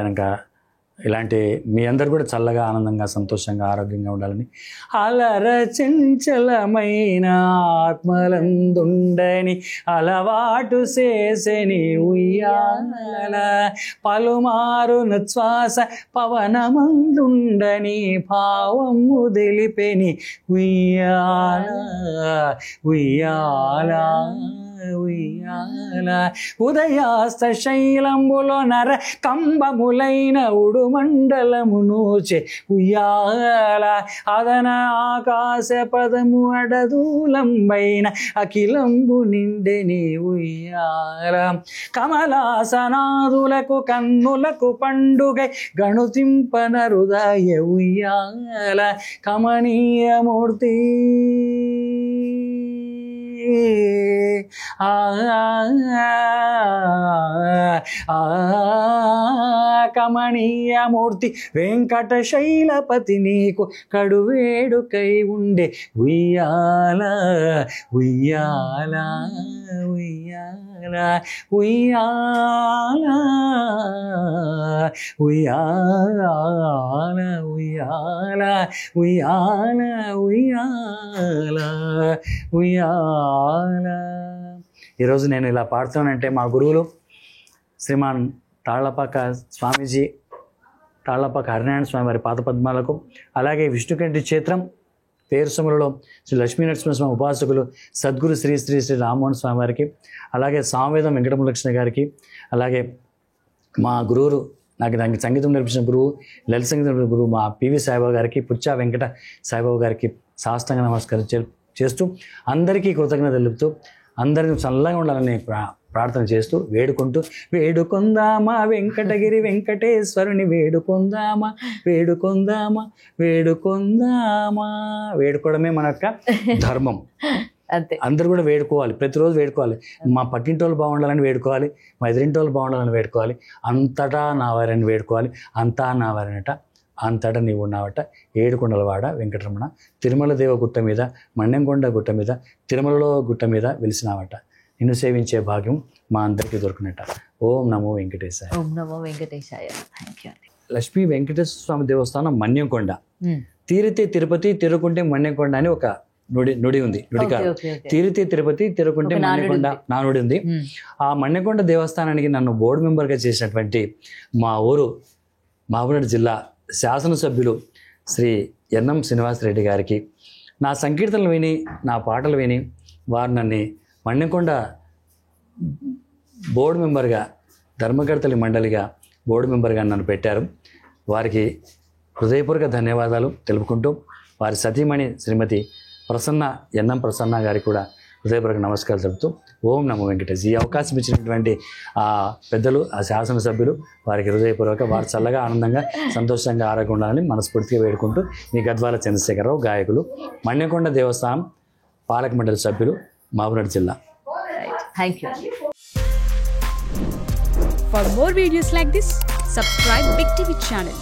ఇలాంటి మీ అందరు కూడా చల్లగా, ఆనందంగా, సంతోషంగా, ఆరోగ్యంగా ఉండాలని, అలరచంచలమైన ఆత్మలందుండని అలవాటు చేసేని ఉయ్యాల, పలుమారున శ్వాస పవనమందుండని భావము తెలిపెని ఉయ్యాల ఉయ్యాల ఉయ్యాల, ఉదయాస్త శైలంబులో నర కంబములైన ఉడుమండలము నూచే ఉయ్యాల, అదన ఆకాశ పదము అడదూలంబైన అఖిలంబు నిండెని ఉయ్యాల, కమలాసనాదులకు కన్నులకు పండుగై గణుతింపన హృదయ ఉయ్యాల, కమనీయమూర్తి కమనీయమూర్తి వెంకటశైలపతి నీకు కడువేడుకై ఉండే ఉయ్యాల ఉయ్యాల ఉయ్యాల ఉయ్యాల ఉయ్యాల ఉయ్యాల ఉయ్యాల ఉయ్యాల ఉయ్యాల. ఈరోజు నేను ఇలా పాడుతానంటే మా గురువులు శ్రీమాన్ తాళ్లపాక స్వామీజీ, తాళ్లపాక హరినారాయణ స్వామి వారి పాదపద్మాలకు, అలాగే విష్ణుకంఠి క్షేత్రం పేరుసములలో శ్రీ లక్ష్మీనరసింహస్వామి ఉపాసకులు సద్గురు శ్రీ శ్రీ శ్రీ రామ్మోహన్ స్వామి వారికి, అలాగే సామవేదం వెంకటములక్ష్మి గారికి, అలాగే మా గురువులు నాకు సంగీతం నేర్పించిన గురువు, లలిత సంగీతం గురువు మా పివి సాయిబాబా గారికి, పుచ్చా వెంకట సాయిబాబా గారికి సాష్టాంగ నమస్కారం చేస్తూ, అందరికీ కృతజ్ఞత తెలుపుతూ, అందరిని చల్లగా ఉండాలని ప్రార్థన చేస్తూ, వేడుకొందామా వెంకటగిరి వెంకటేశ్వరుని వేడుకొందామా వేడుకొందామా వేడుకొందామా. వేడుకోవడమే మన యొక్క ధర్మం.
అంతే,
అందరూ కూడా వేడుకోవాలి, ప్రతిరోజు వేడుకోవాలి. మా పక్కింటి వాళ్ళు బాగుండాలని వేడుకోవాలి, మా ఎదురింటి వాళ్ళు బాగుండాలని వేడుకోవాలి, అంతటా నా వారిని వేడుకోవాలి. అంతా నా వారినట, అంతటా నీవు ఉన్నావట, ఏడుకొండలవాడ వెంకటరమణ, తిరుమల దేవ గుట్ట మీద, మన్నెంకొండ గుట్ట మీద, తిరుమలలో గుట్ట మీద వెలిసినావట, నిన్ను సేవించే భాగ్యం మా అందరికీ దొరికినట్ట. ఓం నమో వెంకటేశాయ.
ఓం నమో వెంకటేశాయ. థ్యాంక్ యూ అండి.
లక్ష్మీ వెంకటేశ్వర స్వామి దేవస్థానం మన్యంకొండ, తీరితే తిరుపతి, తిరుకుంటే మన్యంకొండ అని ఒక నుడి ఉంది, నుడికారు.
Okay.
తీరితే తిరుపతి, తిరుకుంటే
ఒక నానుడి
మణికొండ,
ఉంది.
నానుడి ఉంది. ఆ మణికొండ దేవస్థానానికి నన్ను బోర్డు మెంబర్గా చేసినటువంటి మా ఊరు మహబూబ్నగర్ జిల్లా శాసనసభ్యులు శ్రీ ఎన్ఎం శ్రీనివాసరెడ్డి గారికి నా సంకీర్తనలు విని, నా పాటలు విని వారు నన్ను మణికొండ బోర్డు మెంబర్గా, ధర్మకర్తలి మండలిగా బోర్డు మెంబర్గా నన్ను పెట్టారు. వారికి హృదయపూర్వక ధన్యవాదాలు తెలుపుకుంటూ, వారి సతీమణి శ్రీమతి ప్రసన్న, ఎన్ఎం ప్రసన్న గారికి కూడా హృదయపూర్వక నమస్కారాలు చెబుతూ ఓం నమో వెంకటేశ్. ఈ అవకాశం ఇచ్చినటువంటి ఆ పెద్దలు, ఆ శాసనసభ్యులు, వారికి హృదయపూర్వక, వారు చల్లగా, ఆనందంగా, సంతోషంగా, ఆరోగ్యంగా ఉండాలని మనస్ఫూర్తిగా వేడుకుంటూ, మీ గద్వాల చంద్రశేఖరరావు, గాయకులు, మణికొండ దేవస్థానం పాలక మండలి సభ్యులు, మహబూబ్నగర్ జిల్లా.
Thank you.
For more videos like this, subscribe Big TV channel.